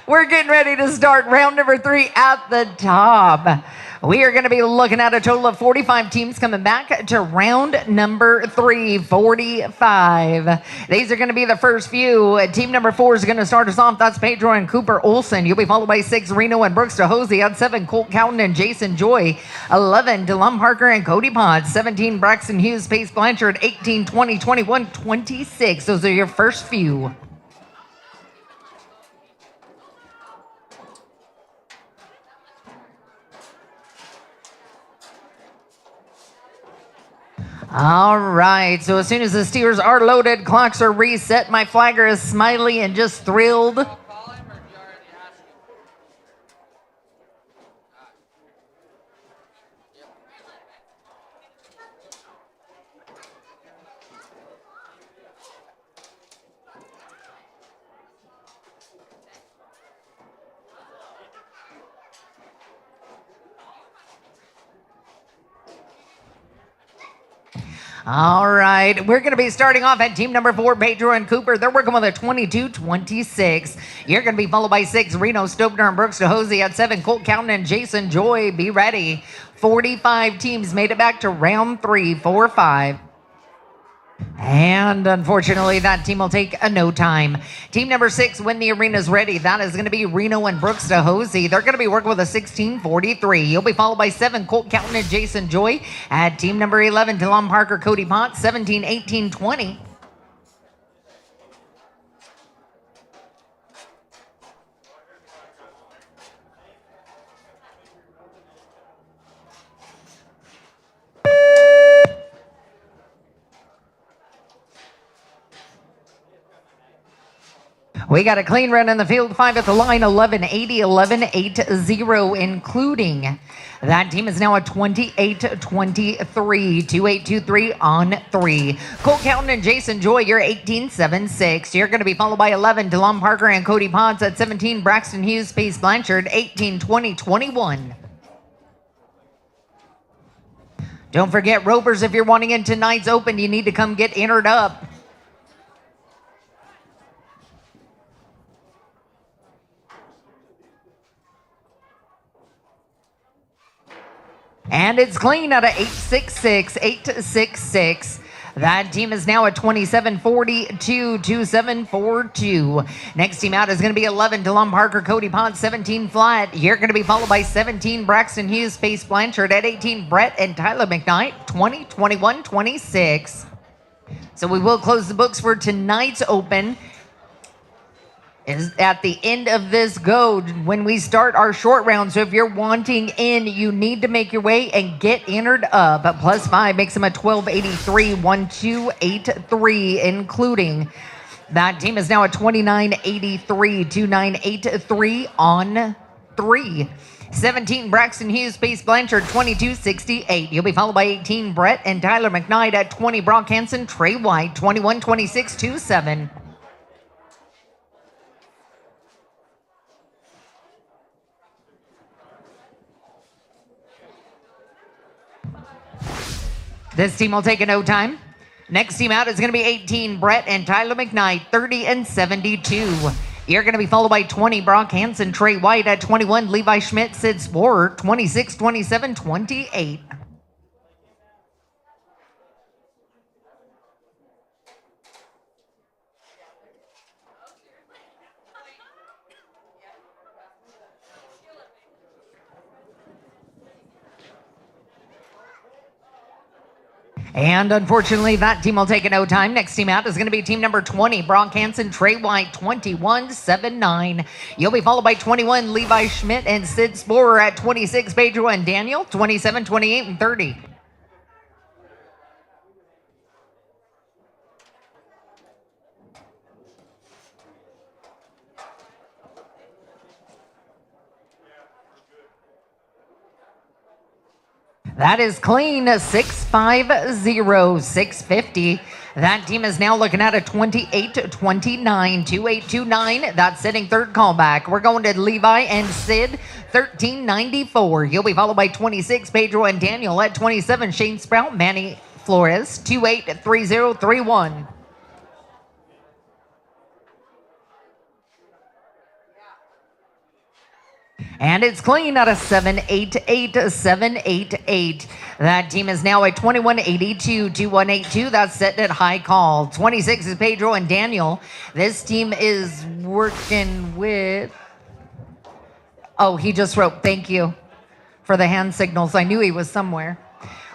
We're getting ready to start round number 3 at the top. We are going to be looking at a total of 45 teams coming back to round number 3, 45. These are going to be the first few. Team number 4 is going to start us off. That's Pedro and Cooper Olson. You'll be followed by 6, Reno and Brooks DeHosey. At 7, Colt Cowden and Jason Joy. 11, DeLum Parker and Cody Potts. 17, Braxton Hughes, Pace Blanchard. 18, 20, 21, 26. Those are your first few. All right, so as soon as the steers are loaded, clocks are reset. My flagger is smiley and just thrilled. All right, we're going to be starting off at team number 4, Pedro and Cooper. They're working with a 22-26. You're going to be followed by 6, Reno Stobner and Brooks DeHosey. At 7, Colt Cowden and Jason Joy. Be ready. 45 teams made it back to round 3, 4-5. And unfortunately, that team will take a no time. Team number 6, when the arena's ready, that is going to be Reno and Brooks DeHosey. They're going to be working with a 16-43. You'll be followed by 7, Colt Cowden and Jason Joy. At team number 11, DeLon Parker, Cody Potts, 17, 18, 20. We got a clean run in the field, 5 at the line, 1180, 1180, including. That team is now at 28-23, 2823 on 3. Cole Counton and Jason Joy, you're 18-7-6. You're going to be followed by 11, DeLon Parker and Cody Potts at 17, Braxton Hughes, Pace Blanchard, 18-20-21. Don't forget, ropers, if you're wanting in tonight's open, you need to come get entered up. And it's clean out of 866, 866. That team is now at 27-42, 27-42. Next team out is going to be 11, DeLon Parker, Cody Potts, 17 flat. You're going to be followed by 17, Braxton Hughes, Pace Blanchard at 18, Brett and Tyler McKnight, 20, 21, 26. So we will close the books for tonight's open. Is at the end of this go when we start our short round. So if you're wanting in, you need to make your way and get entered up. +5 makes them a 1283, 1283, including. That team is now at 2983, 2983 on 3. 17, Braxton Hughes, Pace Blanchard, 2268. You'll be followed by 18, Brett and Tyler McKnight at 20, Brock Hansen, Trey White, 21, 26, 27. This team will take a no time. Next team out is going to be 18, Brett and Tyler McKnight, 30 and 72. You're going to be followed by 20, Brock Hansen, Trey White at 21, Levi Schmidt, Sid Sporer, 26, 27, 28. And unfortunately, that team will take a no time. Next team out is going to be team number 20, Brock Hansen, Trey White, 21-7-9. You'll be followed by 21, Levi Schmidt and Sid Sporer at 26, Pedro and Daniel, 27, 28, and 30. That is clean, 650, 650. That team is now looking at a 28-29, 2829. That's sitting third callback. We're going to Levi and Sid, 1394. He'll be followed by 26, Pedro and Daniel at 27, Shane Sprout, Manny Flores, 283031. And it's clean out of 788, 788. That team is now at 2182, 2182. That's set at high call. 26 is Pedro and Daniel. This team is working with. Oh, he just wrote, thank you for the hand signals. I knew he was somewhere.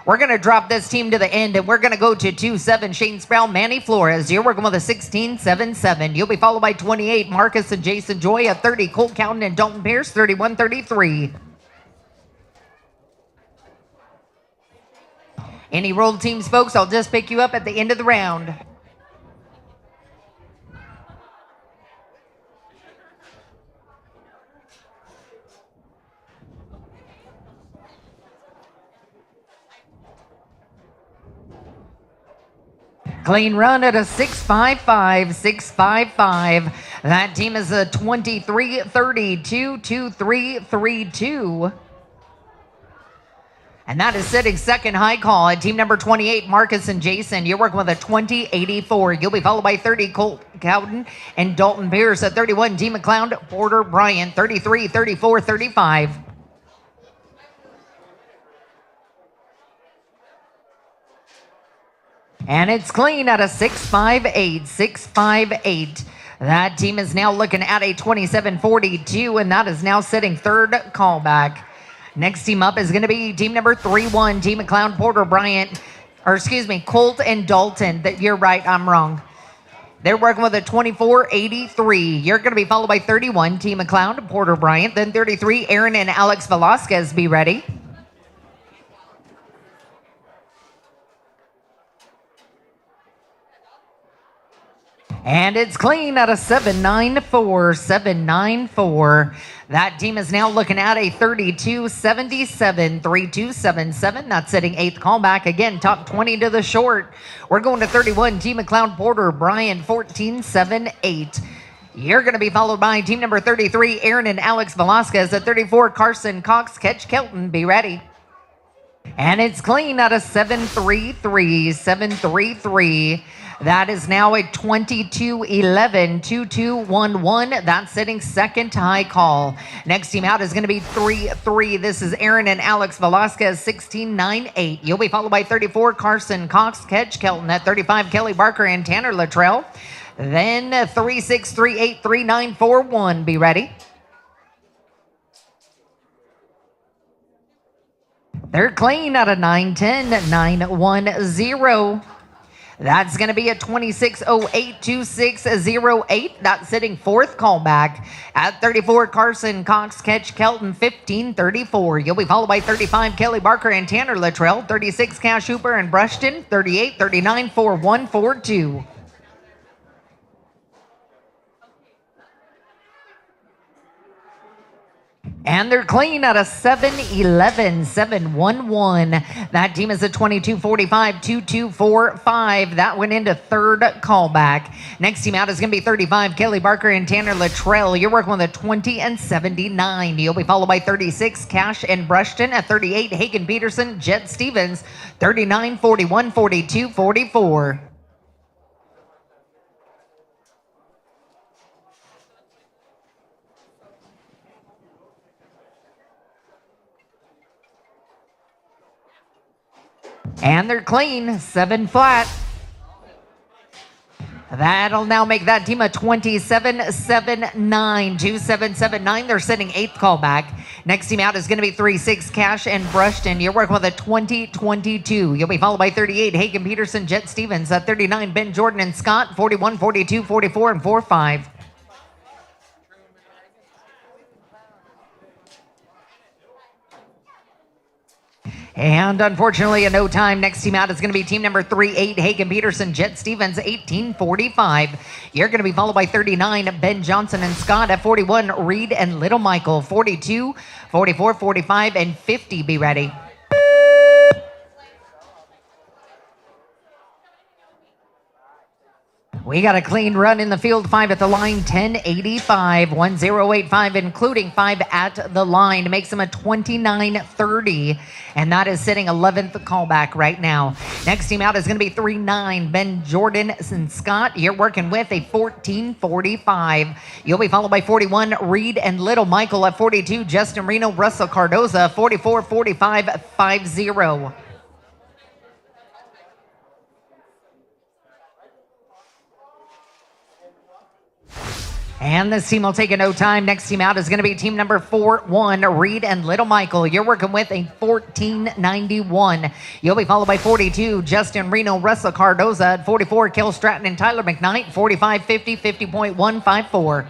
We're going to drop this team to the end, and we're going to go to 27, Shane Sprout, Manny Flores. You're working with a 16-7-7. You'll be followed by 28, Marcus and Jason Joy at 30, Cole Counton and Dalton Pierce, 31-33. Any rolled teams, folks, I'll just pick you up at the end of the round. Clean run at a 655, 655. That team is a 23-32, 23-32. And that is sitting second high call at team number 28, Marcus and Jason. You're working with a 20-84. You'll be followed by 30, Colt Cowden and Dalton Pierce at 31, T. McCloud, Porter Bryant, 33, 34, 35. And it's clean at a 658, 658. That team is now looking at a 27-42, and that is now sitting third callback. Next team up is going to be team number 31, T. McCloud, Porter Bryant, or excuse me, Colt and Dalton. You're right, I'm wrong. They're working with a 24-83. You're going to be followed by 31, T. McCloud, Porter Bryant, then 33, Aaron and Alex Velasquez. Be ready. And it's clean at a 794, 794. That team is now looking at a 3277, 3277. That's sitting eighth callback. Again, top 20 to the short. We're going to 31, Team McLeod Porter, Brian 1478. You're going to be followed by team number 33, Aaron and Alex Velasquez. At 34, Carson Cox, Catch Kelton. Be ready. And it's clean at a 733, 733. That is now a 2211, 2211. That's sitting second high call. Next team out is going to be 3-3. This is Aaron and Alex Velasquez, 1698. You'll be followed by 34, Carson Cox, Catch Kelton. At 35, Kelly Barker and Tanner Luttrell. Then 3638, 3941. Be ready. They're clean out of 910, 910. That's going to be a 2608, 2608. That's sitting fourth callback. At 34, Carson Cox, Catch Kelton, 1534. You'll be followed by 35, Kelly Barker and Tanner Luttrell. 36, Cash Hooper and Brushton. 38, 39, 4142. And they're clean out of 711, 711. That team is a 2245, 2245. That went into third callback. Next team out is going to be 35, Kelly Barker and Tanner Luttrell. You're working with a 20 and 79. You'll be followed by 36, Cash and Brushton. At 38, Hagen Peterson, Jet Stevens. 39, 41, 42, 44. And they're clean, 7 flat. That'll now make that team a 2779, 2779. They're sitting eighth callback. Next team out is going to be 36, Cash and Brushton. You're working with a 2022. You'll be followed by 38, Hagen Peterson, Jet Stevens. At 39, Ben Jordan and Scott. 41, 42, 44, and 45. And unfortunately, a no time. Next team out is going to be team number 38, Hagen Peterson, Jet Stevens, 1845. You're going to be followed by 39, Ben Johnson and Scott. At 41, Reed and Little Michael. 42, 44, 45, and 50. Be ready. We got a clean run in the field, 5 at the line, 1085, 1085, including 5 at the line. Makes them a 2930, and that is sitting 11th callback right now. Next team out is going to be 39, Ben Jordan and Scott. You're working with a 1445. You'll be followed by 41, Reed and Little Michael. At 42, Justin Reno, Russell Cardoza. 44, 45, 50. And this team will take a no time. Next team out is going to be team number 41, Reed and Little Michael. You're working with a 1491. You'll be followed by 42, Justin Reno, Russell Cardoza. At 44, Kel Stratton and Tyler McKnight. 45, 50, 50.154.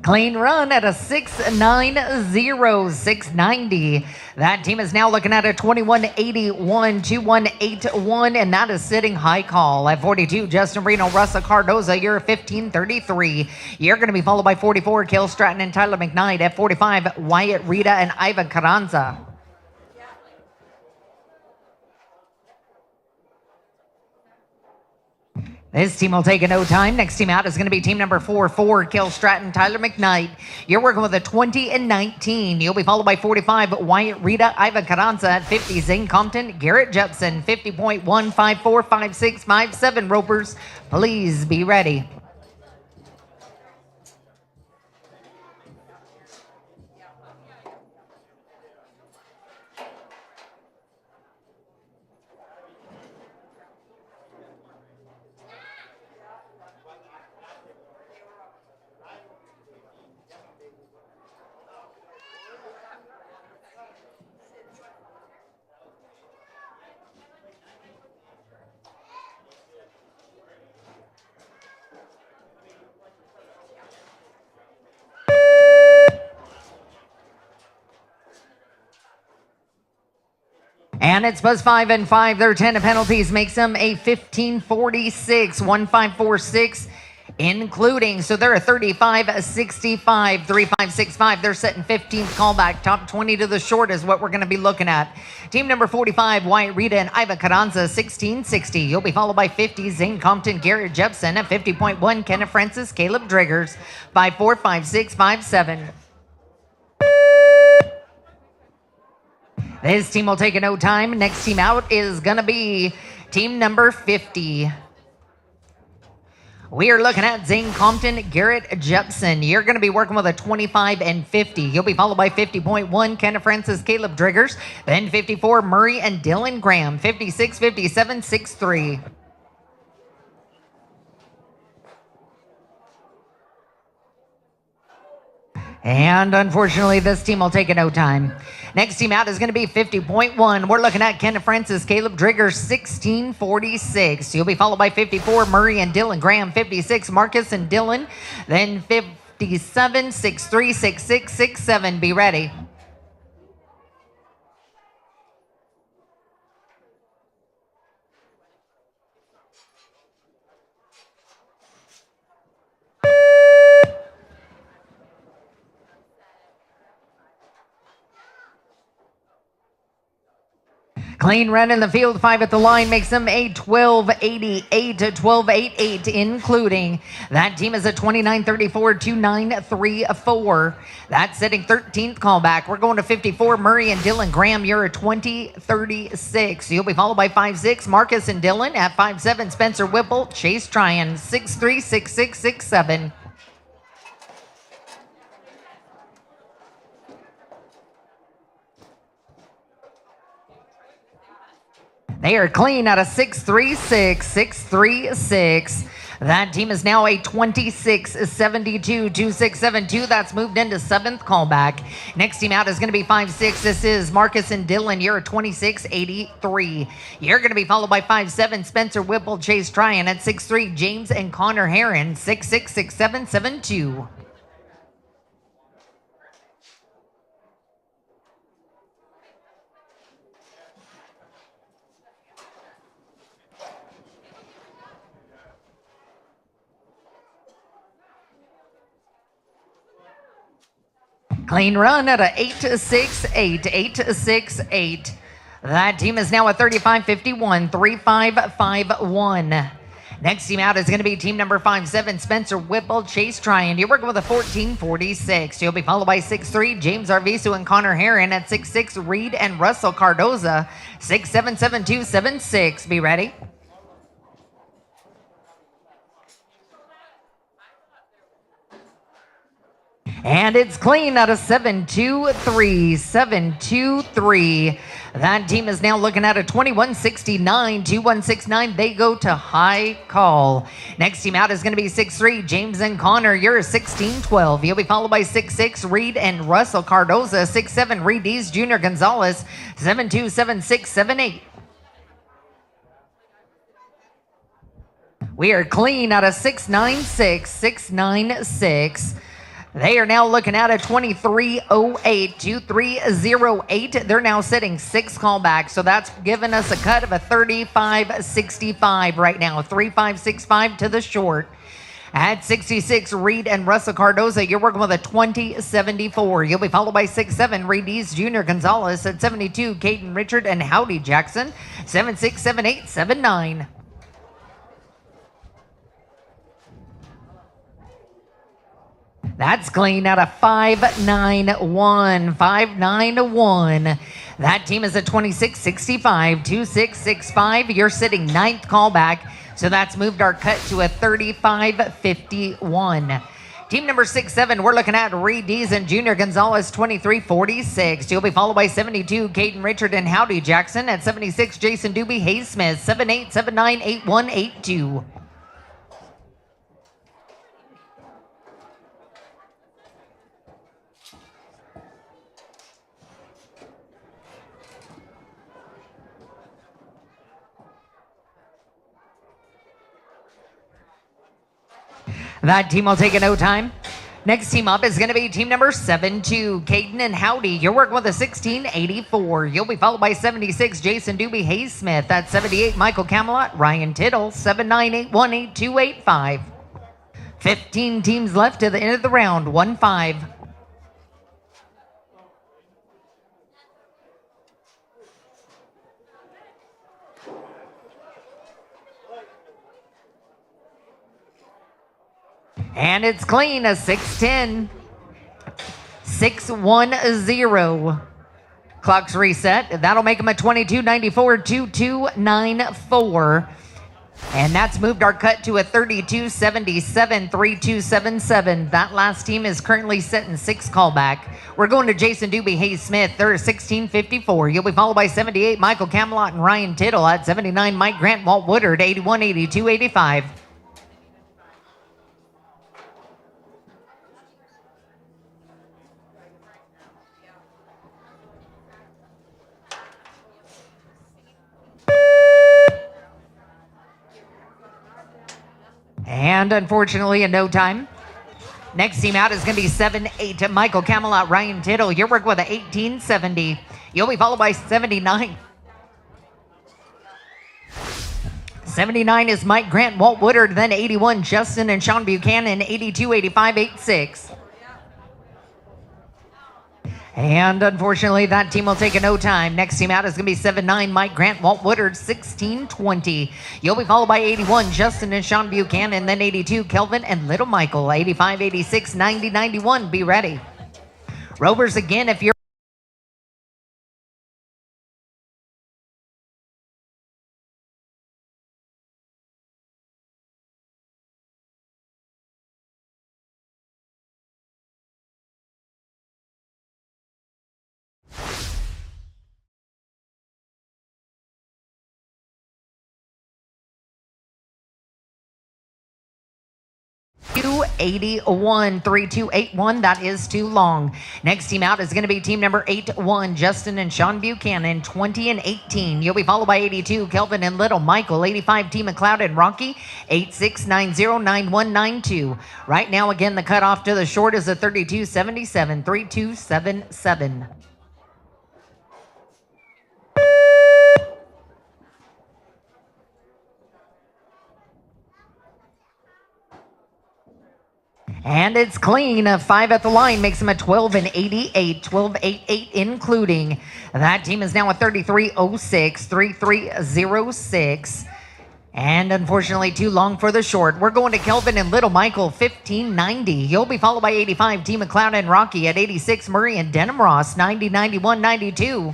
Clean run at a 690, 690. That team is now looking at a 2181, 2181, and that is sitting high call. At 42, Justin Reno, Russell Cardoza. You're 1533. You're going to be followed by 44, Kel Stratton and Tyler McKnight. At 45, Wyatt Rita and Ivan Carranza. This team will take a no time. Next team out is going to be team number 44, Kel Stratton, Tyler McKnight. You're working with a 20 and 19. You'll be followed by 45, Wyatt Rita, Ivan Carranza. At 50, Zane Compton, Garrett Jepson. 50.154, 56, 57. Ropers, please be ready. And it's Buzz 5 and 5. Their 10 penalties makes them a 1546, 1546, including. So they're a 35 65, 3565. They're setting 15th callback. Top 20 to the short is what we're going to be looking at. Team number 45, Wyatt Rita and Iva Carranza, 1660. You'll be followed by 50, Zane Compton, Garrett Jepson at 50.1, Kenneth Francis, Caleb Driggers, 54, 56, 57. This team will take a no time. Next team out is going to be team number 50. We are looking at Zane Compton, Garrett Jepson. You're going to be working with a 25 and 50. You'll be followed by 50.1, Kenneth Francis, Caleb Driggers. Then 54, Murray and Dylan Graham. 56, 57, 63. And unfortunately, this team will take a no time. Next team out is going to be 50.1. We're looking at Kenneth Francis, Caleb Driggers, 1646. You'll be followed by 54, Murray and Dylan Graham, 56, Marcus and Dylan. Then 57, 63, 66, 67. Be ready. Clean run in the field, 5 at the line makes them a 1288 to 1288, including. That team is a 2934, 2934. That's setting 13th callback. We're going to 54, Murray and Dylan Graham. You're a 2036. You'll be followed by 56, Marcus and Dylan. At 57, Spencer Whipple, Chase Tryon, 63, 66, 67. They are clean out of 636, 636. That team is now a 26-72, 2672. That's moved into 7th callback. Next team out is going to be 5-6. This is Marcus and Dylan. You're a 26-83. You're going to be followed by 5-7, Spencer Whipple, Chase Tryon. At 6-3, James and Connor Heron, 6-6, 6-7, 7-2. Clean run at a 8-6-8, 8-6-8. That team is now a 35-51, 35-5-1. Next team out is going to be team number 5-7, Spencer Whipple, Chase Tryon. You're working with a 14-46. You'll be followed by 6-3, James Arvisu and Connor Heron. At 6-6, Reed and Russell Cardoza, 6-7, 7-2, 7-6. Be ready. And it's clean out of 7-2-3, 7-2-3. That team is now looking at a 21-69, 21-69. They go to high call. Next team out is going to be 6-3, James and Connor. You're a 16-12. You'll be followed by 6-6, Reed and Russell Cardoza. 6-7, Reed Dees, Junior Gonzalez. 7-2, 7-6, 7-8. We are clean out of 6-9-6, 6-9-6. They are now looking at a 2308, 2308. They're now setting 6 callbacks, so that's giving us a cut of a 3565 right now, 3565 to the short. At 66, Reed and Russell Cardoza, you're working with a 2074. You'll be followed by 6-7, Reed Dees, Junior Gonzalez. At 72, Caden Richard and Howdy Jackson, 7-6, 7-8, 7-9. That's clean out of 5-9-1, 5-9-1. That team is a 26-65, 26-65. You're sitting 9th callback, so that's moved our cut to a 35-51. Team number 6-7, we're looking at Reed Dees and Junior Gonzalez, 23-46. You'll be followed by 72, Caden Richard and Howdy Jackson. At 76, Jason Doobie, Hayes Smith, 7-8, 7-9, 8-1, 8-2. That team will take a no time. Next team up is going to be team number 7-2, Caden and Howdy. You're working with a 1684. You'll be followed by 76, Jason Doobie Hayes Smith. That's 78, Michael Camelot, Ryan Tittle, 798188285. 15 teams left to the end of the round, 1-5. And it's clean, a 6-10. 6-1-0. Clock's reset. That'll make them a 22-94, 2-2-9-4. And that's moved our cut to a 32-77, 3-2-7-7. That last team is currently set in 6 callback. We're going to Jason Doobie Hayes Smith. They're 16-54. You'll be followed by 78, Michael Camelot and Ryan Tittle. At 79, Mike Grant, Walt Woodard, 81, 82, 85. And unfortunately, in no time. Next team out is going to be 7-8. Michael Camelot, Ryan Tittle. You're working with an 18-70. You'll be followed by 79. 79 is Mike Grant, Walt Woodard. Then 81, Justin and Sean Buchanan. 82, 85, 86. And unfortunately, that team will take a no time. Next team out is going to be 7-9, Mike Grant, Walt Woodard, 16-20. You'll be followed by 81, Justin and Sean Buchanan, then 82, Kelvin and Little Michael, 85, 86, 90, 91. Be ready. Rovers, again, if you're 281, 3281. That is too long. Next team out is going to be team number 81, Justin and Sean Buchanan, 20 and 18. You'll be followed by 82, Kelvin and Little Michael, 85, T McLeod and Rocky, 86909192. Right now, again, the cutoff to the short is a 3277, 3277. And it's clean. A 5 at the line makes them a 12 and 88, 12-88 including. That team is now a 3306, 3306. And unfortunately, too long for the short. We're going to Kelvin and Little Michael, 1590. You'll be followed by 85, T McLeod and Rocky. At 86, Murray and Denham Ross, 90, 91, 92.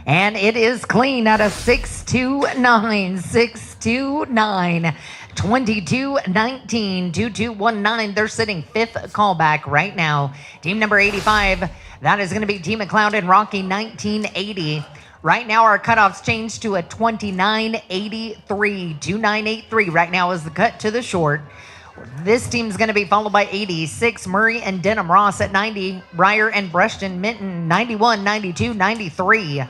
And it is clean at a 629, 629, 2219, 2219. They're sitting 5th callback right now. Team number 85, that is going to be T McLeod and Rocky, 1980. Right now, our cutoffs changed to a 2983, 2983. Right now is the cut to the short. This team's going to be followed by 86, Murray and Denham Ross at 90, Breyer and Brushton Minton, 91, 92, 93.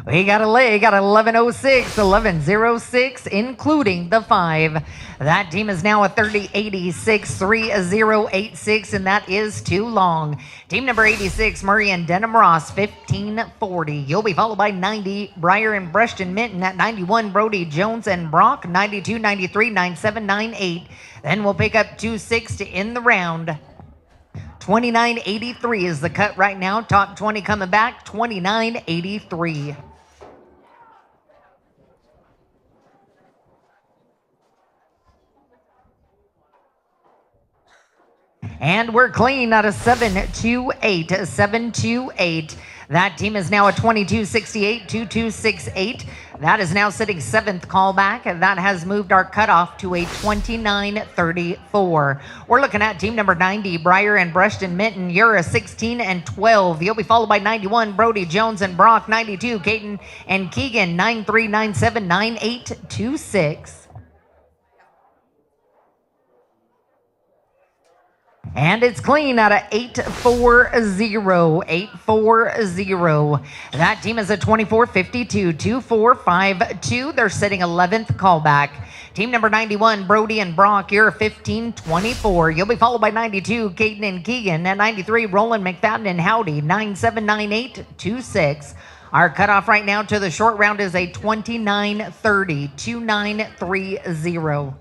We got a leg at 1106, 1106, including the 5. That team is now a 3086, 3086, and that is too long. Team number 86, Murray and Denham Ross, 1540. You'll be followed by 90, Breyer and Brushton Minton at 91, Brody Jones and Brock, 92, 93, 97, 98. Then we'll pick up 26 to end the round. 2983 is the cut right now. Top 20 coming back, 2983. And we're clean out of 728, 728. That team is now a 2268, 2268. That is now sitting 7th callback, and that has moved our cutoff to a 29-34. We're looking at team number 90, Breyer and Brushton Minton. You're a 16 and 12. You'll be followed by 91, Brody Jones and Brock. 92, Caden and Keegan. 93, 97, 98, 26. And it's clean out of 8-4-0, 8-4-0. That team is a 24-52, 2-4-5-2. They're sitting 11th callback. Team number 91, Brody and Brock, you're 15-24. You'll be followed by 92, Caden and Keegan. At 93, Roland McFadden and Howdy, 9-7, 9-8, 2-6. Our cutoff right now to the short round is a 29-30, 2-9-3-0.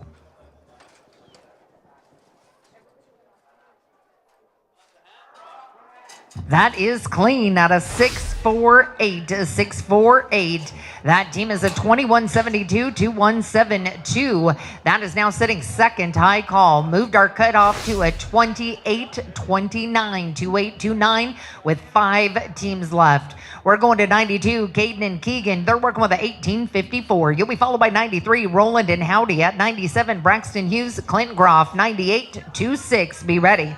That is clean out of 6-4-8, 6-4-8. That team is a 21-72, 2-1-7-2. That is now sitting 2nd, high call. Moved our cutoff to a 28-29, 28-29 with 5 teams left. We're going to 92, Caden and Keegan. They're working with an 18-54. You'll be followed by 93, Roland and Howdy. At 97, Braxton Hughes, Clint Groff. 98-26. Be ready.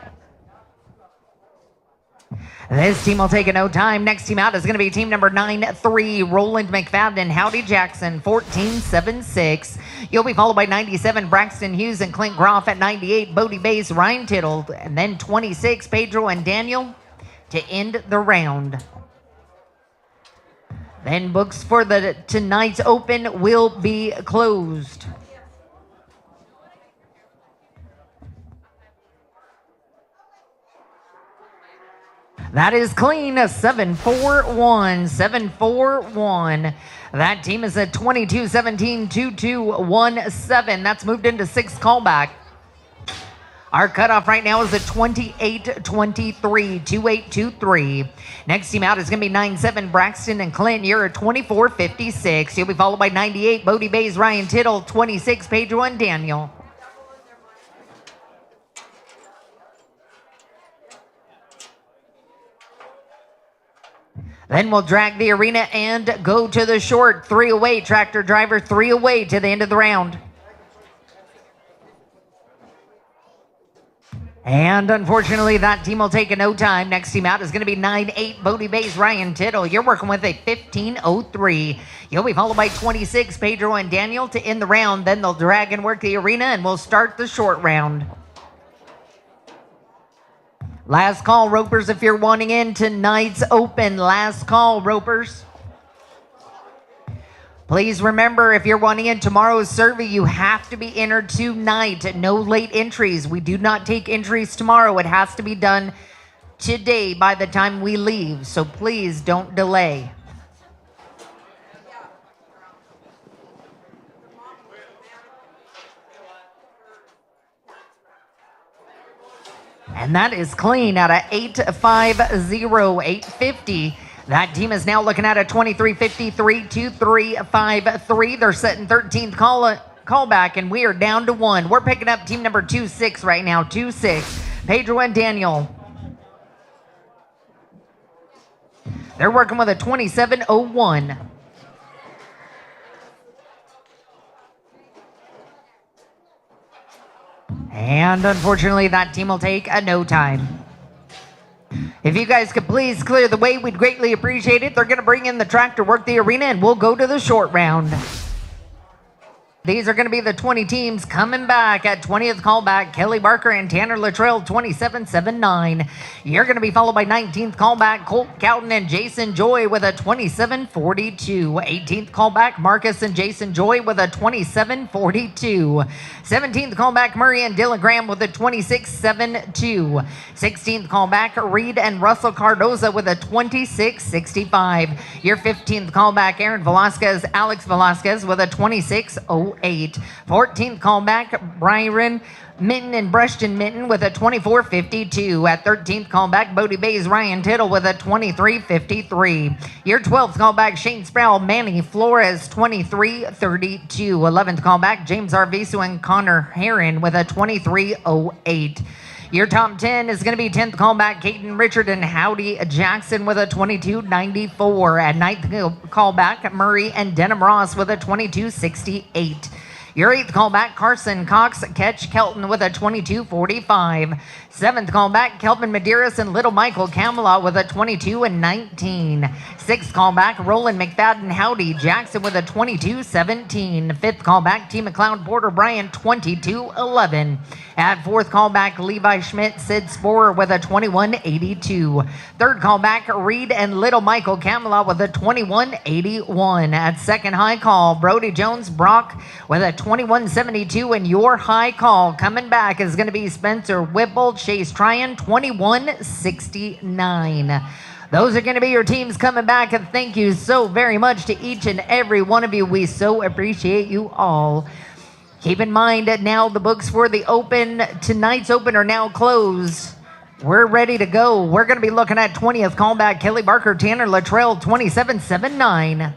This team will take a no time. Next team out is going to be team number 9-3, Roland McFadden, Howdy Jackson, 14-7-6. You'll be followed by 97, Braxton Hughes and Clint Groff. At 98, Bodie Bass, Ryan Tittle, and then 26, Pedro and Daniel to end the round. Then books for tonight's open will be closed. That is clean, a 7-4-1, 7-4-1. That team is a 22-17, 2-2-1-7. That's moved into 6th callback. Our cutoff right now is a 28-23, 2-8-2-3. Next team out is going to be 9-7, Braxton and Clint. You're a 24-56. You'll be followed by 98, Bodie Bays, Ryan Tittle, 26, Pedro and Daniel. Then we'll drag the arena and go to the short. 3 away, tractor driver, 3 away to the end of the round. And unfortunately, that team will take a no time. Next team out is going to be 9-8, Bodie Bays, Ryan Tittle. You're working with a 15-03. You'll be followed by 26, Pedro and Daniel to end the round. Then they'll drag and work the arena, and we'll start the short round. Last call, ropers, if you're wanting in tonight's open. Last call, ropers. Please remember, if you're wanting in tomorrow's Cervi, you have to be entered tonight. No late entries. We do not take entries tomorrow. It has to be done today by the time we leave. So please don't delay. And that is clean out of 8-5-0, 850. That team is now looking at a 23-53, 2-3-5-3. They're setting 13th callback, and we are down to 1. We're picking up team number 2-6 right now, 2-6. Pedro and Daniel. They're working with a 27-01. And unfortunately, that team will take a no time. If you guys could please clear the way, we'd greatly appreciate it. They're going to bring in the tractor, work the arena, and we'll go to the short round. These are going to be the 20 teams coming back at 20th callback. Kelly Barker and Tanner Luttrell, 27-7-9. You're going to be followed by 19th callback, Colt Cowton and Jason Joy with a 27-42. 18th callback, Marcus and Jason Joy with a 27-42. 17th callback, Murray and Dylan Graham with a 26-7-2. 16th callback, Reed and Russell Cardoza with a 26-65. Your 15th callback, Aaron Velasquez, Alex Velasquez with a 26-08. 14th callback, Byron Minton and Brushton Minton with a 24-52. At 13th callback, Bodie Bays, Ryan Tittle with a 23-53. Your 12th callback, Shane Sproul, Manny Flores, 23-32. 11th callback, James Arvisu and Connor Heron with a 23-08. Your top 10 is going to be 10th callback, Caden Richard and Howdy Jackson with a 22.94. At 9th callback, Murray and Denham Ross with a 22.68. Your 8th callback, Carson Cox Catch Kelton with a 22.45. 7th callback, Kelvin Medeiros and Little Michael Camelot with a 22.19. 6th callback, Roland McFadden Howdy Jackson with a 22.17. 5th callback, T. McLeod Porter Bryan 22.11. At 4th callback, Levi Schmidt Sid Sporer with a 21.82. 3rd callback, Reed and Little Michael Camelot with a 21.81. At 2nd high call, Brody Jones Brock with a 21.72. And your high call coming back is going to be Spencer Whipple Chase Tryon 21.69. Those are going to be your teams coming back, and thank you so very much to each and every one of you. We so appreciate you all. Keep in mind that now the books for the Open, tonight's Open, are now closed. We're ready to go. We're going to be looking at 20th callback, Kelly Barker, Tanner Luttrell, 27.79.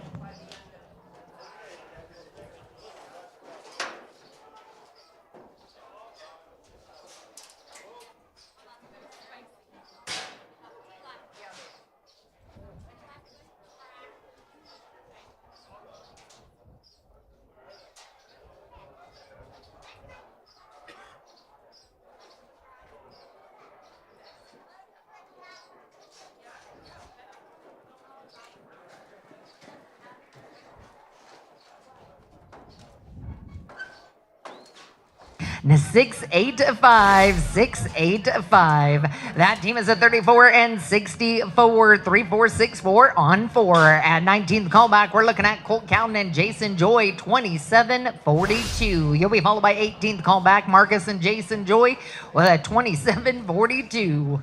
Now 685, 685. That team is at 34 and 64, 3464 on 4. At 19th callback, we're looking at Colt Cowden and Jason Joy, 2742. You'll be followed by 18th callback, Marcus and Jason Joy with a 2742.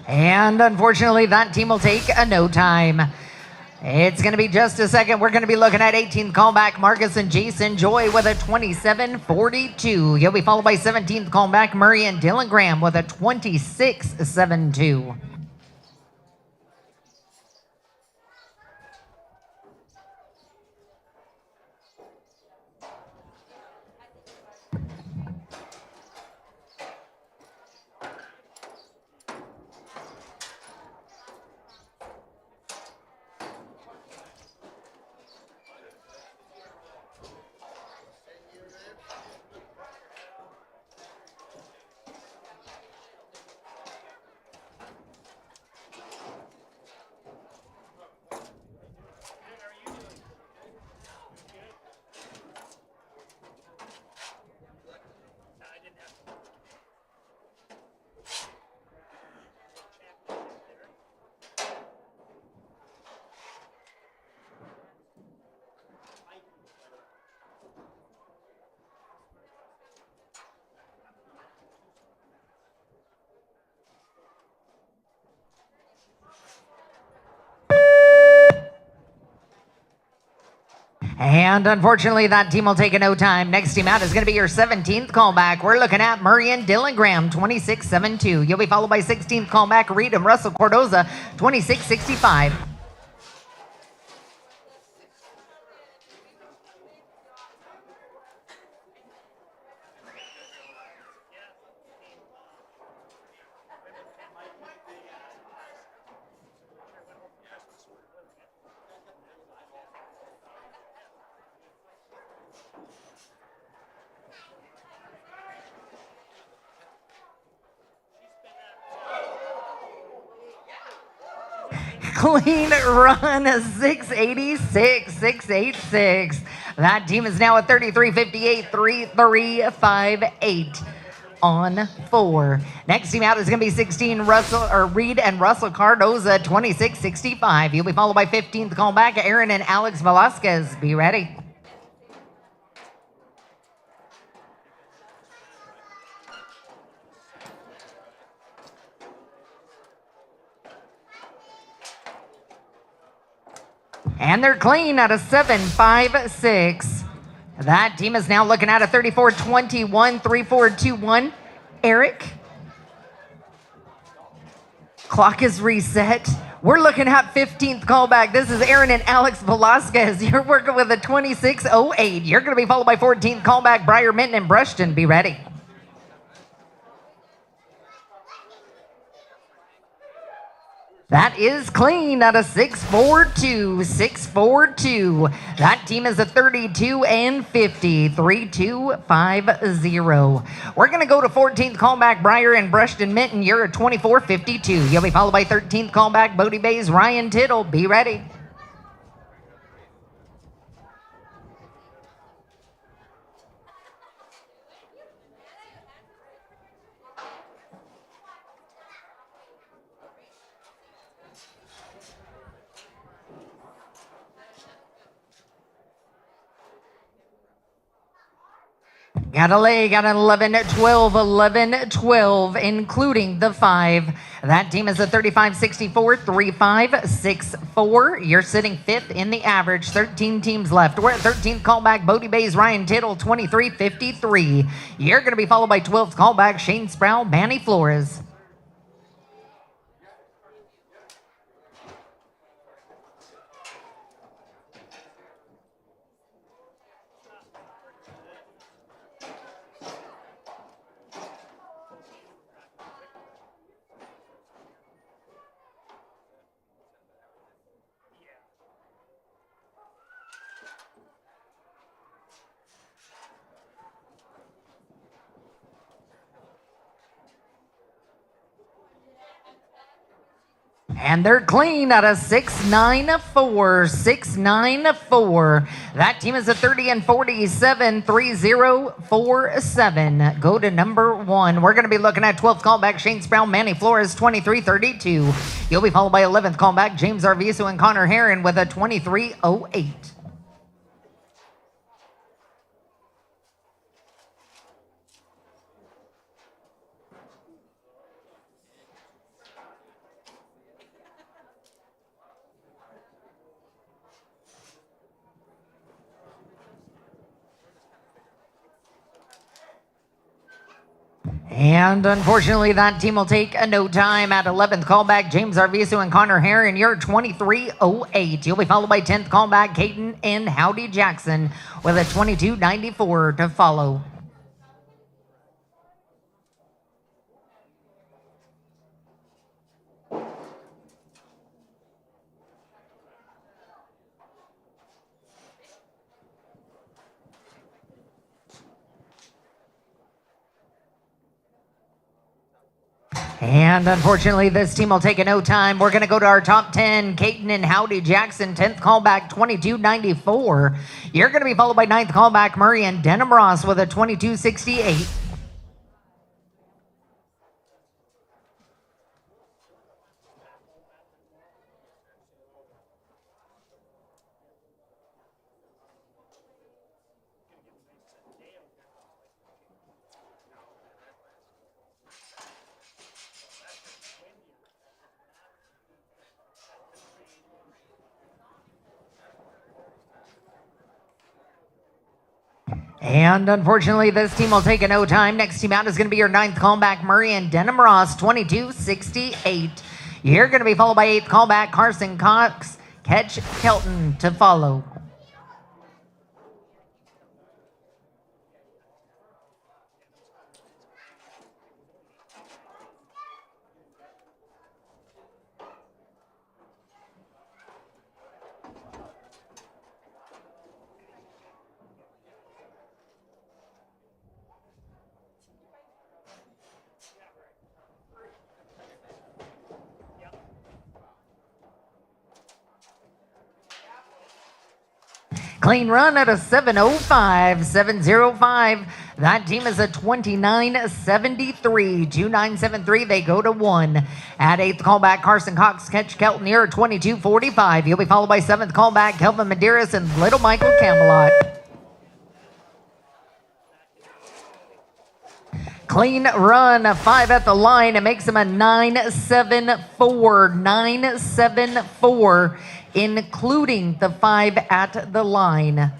And unfortunately, that team will take a no time. It's going to be just a second. We're going to be looking at 18th callback, Marcus and Jason Joy with a 27.42. You'll be followed by 17th callback, Murray and Dylan Graham with a 26.72. And unfortunately, that team will take a no time. Next team out is going to be your 17th callback. We're looking at Murray and Dylan Graham, 26.72. You'll be followed by 16th callback, Reed and Russell Cordoza, 26.65. Clean run, 686, 686. That team is now at 33.58, 3358 on 4. Next team out is going to be 16 Reed and Russell Cardoza, 26.65. You'll be followed by 15th callback, Aaron and Alex Velasquez. Be ready. And they're clean at a 7.56. That team is now looking at a 34.21, 34.21. Eric Clock is reset. We're looking at 15th callback. This is Aaron and Alex Velasquez. You're working with a 26.08. You're going to be followed by 14th callback, Briar Minton and Brushton. Be ready. That is clean at a 6.42, 6.42. That team is a 32 and 50, 3.250. We're going to go to 14th callback, Briar and Brushton Minton. You're a 24.52. You'll be followed by 13th callback, Bodie Bay's Ryan Tittle. Be ready. Got a leg at an 11-12, 11-12, including the 5. That team is a 35-64, 3.564. You're sitting 5th in the average. 13 teams left. We're at 13th callback, Bodie Bay's Ryan Tittle, 23.53. You're going to be followed by 12th callback, Shane Sproul, Manny Flores. And they're clean at a 6.94, 6.94. That team is a 30 and 47, 3.047. Go to number 1. We're going to be looking at 12th callback, Shane Sproul, Manny Flores, 23.32. You'll be followed by 11th callback, James Arvizo and Connor Herron with a 23.08. And unfortunately, that team will take a no time at 11th callback, James Arvizo and Connor Herron. You're 23.08. You'll be followed by 10th callback, Caden and Howdy Jackson with a 22.94 to follow. And unfortunately, this team will take a no time. We're going to go to our top 10. Caden and Howdy Jackson, 10th callback, 22.94. You're going to be followed by 9th callback, Murray and Denham Ross with a 22.68. And unfortunately, this team will take a no time. Next team out is going to be your 9th callback, Murray and Denham Ross, 22.68. You're going to be followed by 8th callback, Carson Cox, Ketch Kelton to follow. Clean run at a 7.05, 7.05. That team is a 29.73, 29.73. They go to 1. At 8th callback, Carson Cox, Ketch Kelton here, 22.45. You'll be followed by 7th callback, Kelvin Medeiros and Little Michael Camelot. Clean run, a 5 at the line. It makes him a 9.74, 9.74, including the 5 at the line.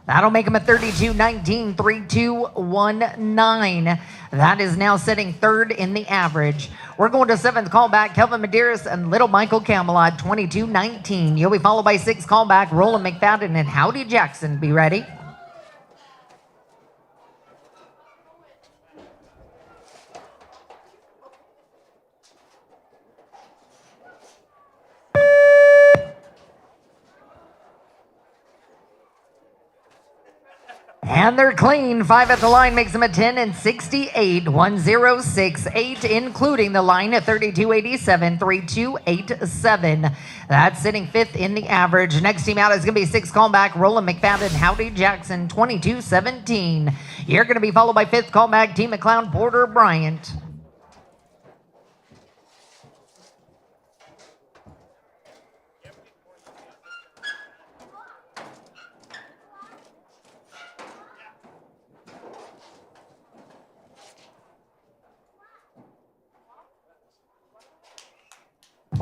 That'll make him a 32-19, 3.219. That is now sitting 3rd in the average. We're going to 7th callback, Kelvin Medeiros and Little Michael Camelot, 22-19. You'll be followed by 6th callback, Roland McFadden and Howdy Jackson. Be ready. And they're clean. 5 at the line makes them a 10 and 68, 1068, including the line at 3287, 3287. That's sitting 5th in the average. Next team out is going to be 6th callback, Roland McFadden, Howdy Jackson, 2217. You're going to be followed by 5th callback, Team McCloud, Porter Bryant.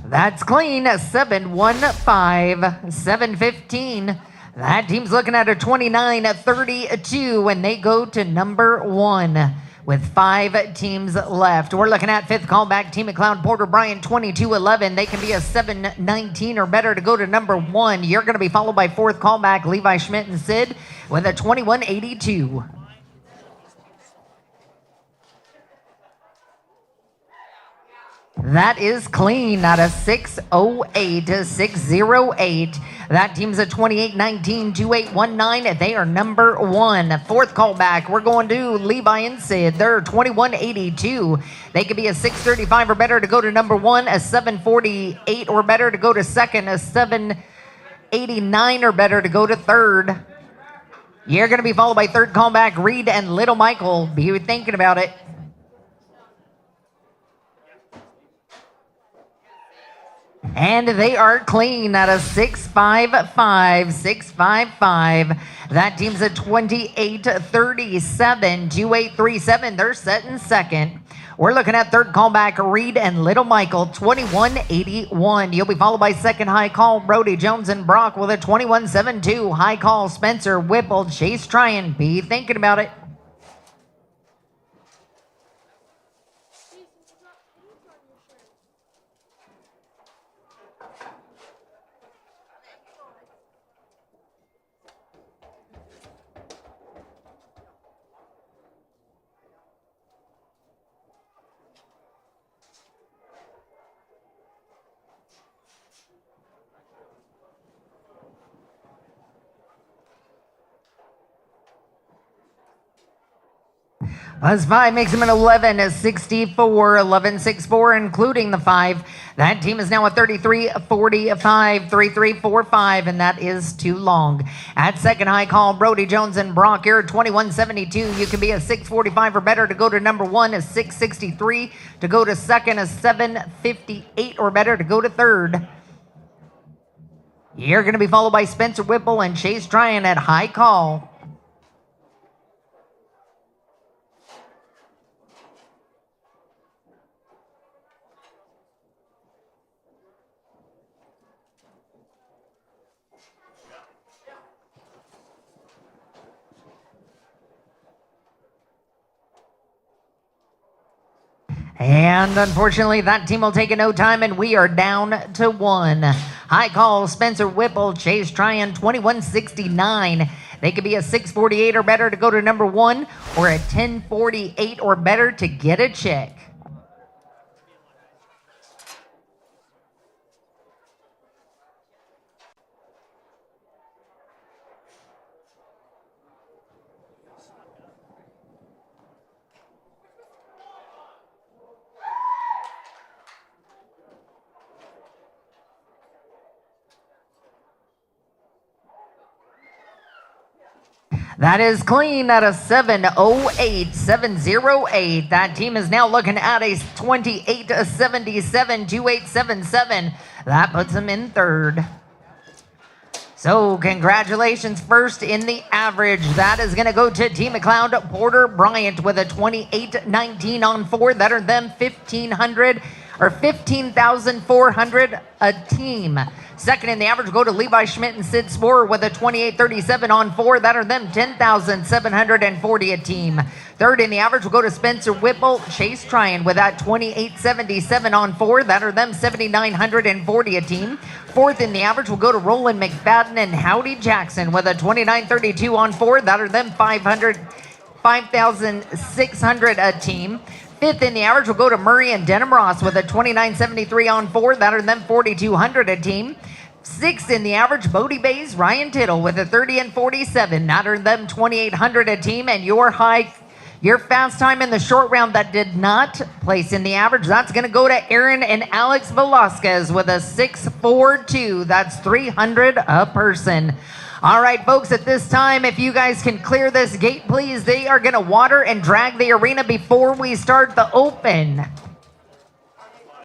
That's clean, 715, 715. That team's looking at a 29-32, and they go to number 1 with 5 teams left. We're looking at 5th callback, Team McCloud, Porter Bryant, 22-11. They can be a 7-19 or better to go to number 1. You're going to be followed by 4th callback, Levi Schmidt and Sid with a 21-82. That is clean out of 608, 608. That team's a 28-19, 2819. They are number 1. 4th callback, we're going to Levi and Sid. They're 21-82. They could be a 635 or better to go to number 1, a 748 or better to go to 2nd, a 789 or better to go to 3rd. You're going to be followed by 3rd callback, Reed and Little Michael. Be thinking about it. And they are clean at a 655, 655. That team's a 28-37, 2837. They're set in 2nd. We're looking at 3rd callback, Reed and Little Michael, 2181. You'll be followed by 2nd high call, Brody Jones and Brock with a 2172. High call, Spencer Whipple, Chase Tryon. Be thinking about it. Plus 5 makes him an 11-64, 11-64, including the 5. That team is now a 33-45, 33-45, and that is too long. At 2nd high call, Brody Jones and Brock here, 21-72. You can be a 645 or better to go to number 1, a 663 to go to 2nd, a 758 or better to go to 3rd. You're going to be followed by Spencer Whipple and Chase Tryon at high call. And unfortunately, that team will take a no time, and we are down to 1. High call, Spencer Whipple, Chase Tryon, 2169. They could be a 648 or better to go to number 1, or a 1048 or better to get a check. That is clean at a 708, 708. That team is now looking at a 28-77, 2877. That puts them in 3rd. So congratulations, first in the average. That is going to go to Team McCloud, Porter Bryant with a 28-19 on 4. That are them 1,500 or 15,400 a team. Second in the average go to Levi Schmidt and Sid Sporer with a 28-37 on 4. That are them 10,740 a team. Third in the average will go to Spencer Whipple, Chase Tryon with that 28.77 on 4. That are them 7,940 a team. Fourth in the average will go to Roland McFadden and Howdy Jackson with a 29.32 on 4. That are them 5,600 a team. Fifth in the average will go to Murray and Denham Ross with a 29.73 on 4. That are them 4,200 a team. Sixth in the average, Bodie Bays, Ryan Tittle with a 30 and 47. That earned them 2,800 a team. And your fast time in the short round that did not place in the average, that's going to go to Aaron and Alex Velasquez with a 6.42. That's 300 a person. All right, folks, at this time, if you guys can clear this gate, please. They are going to water and drag the arena before we start the open.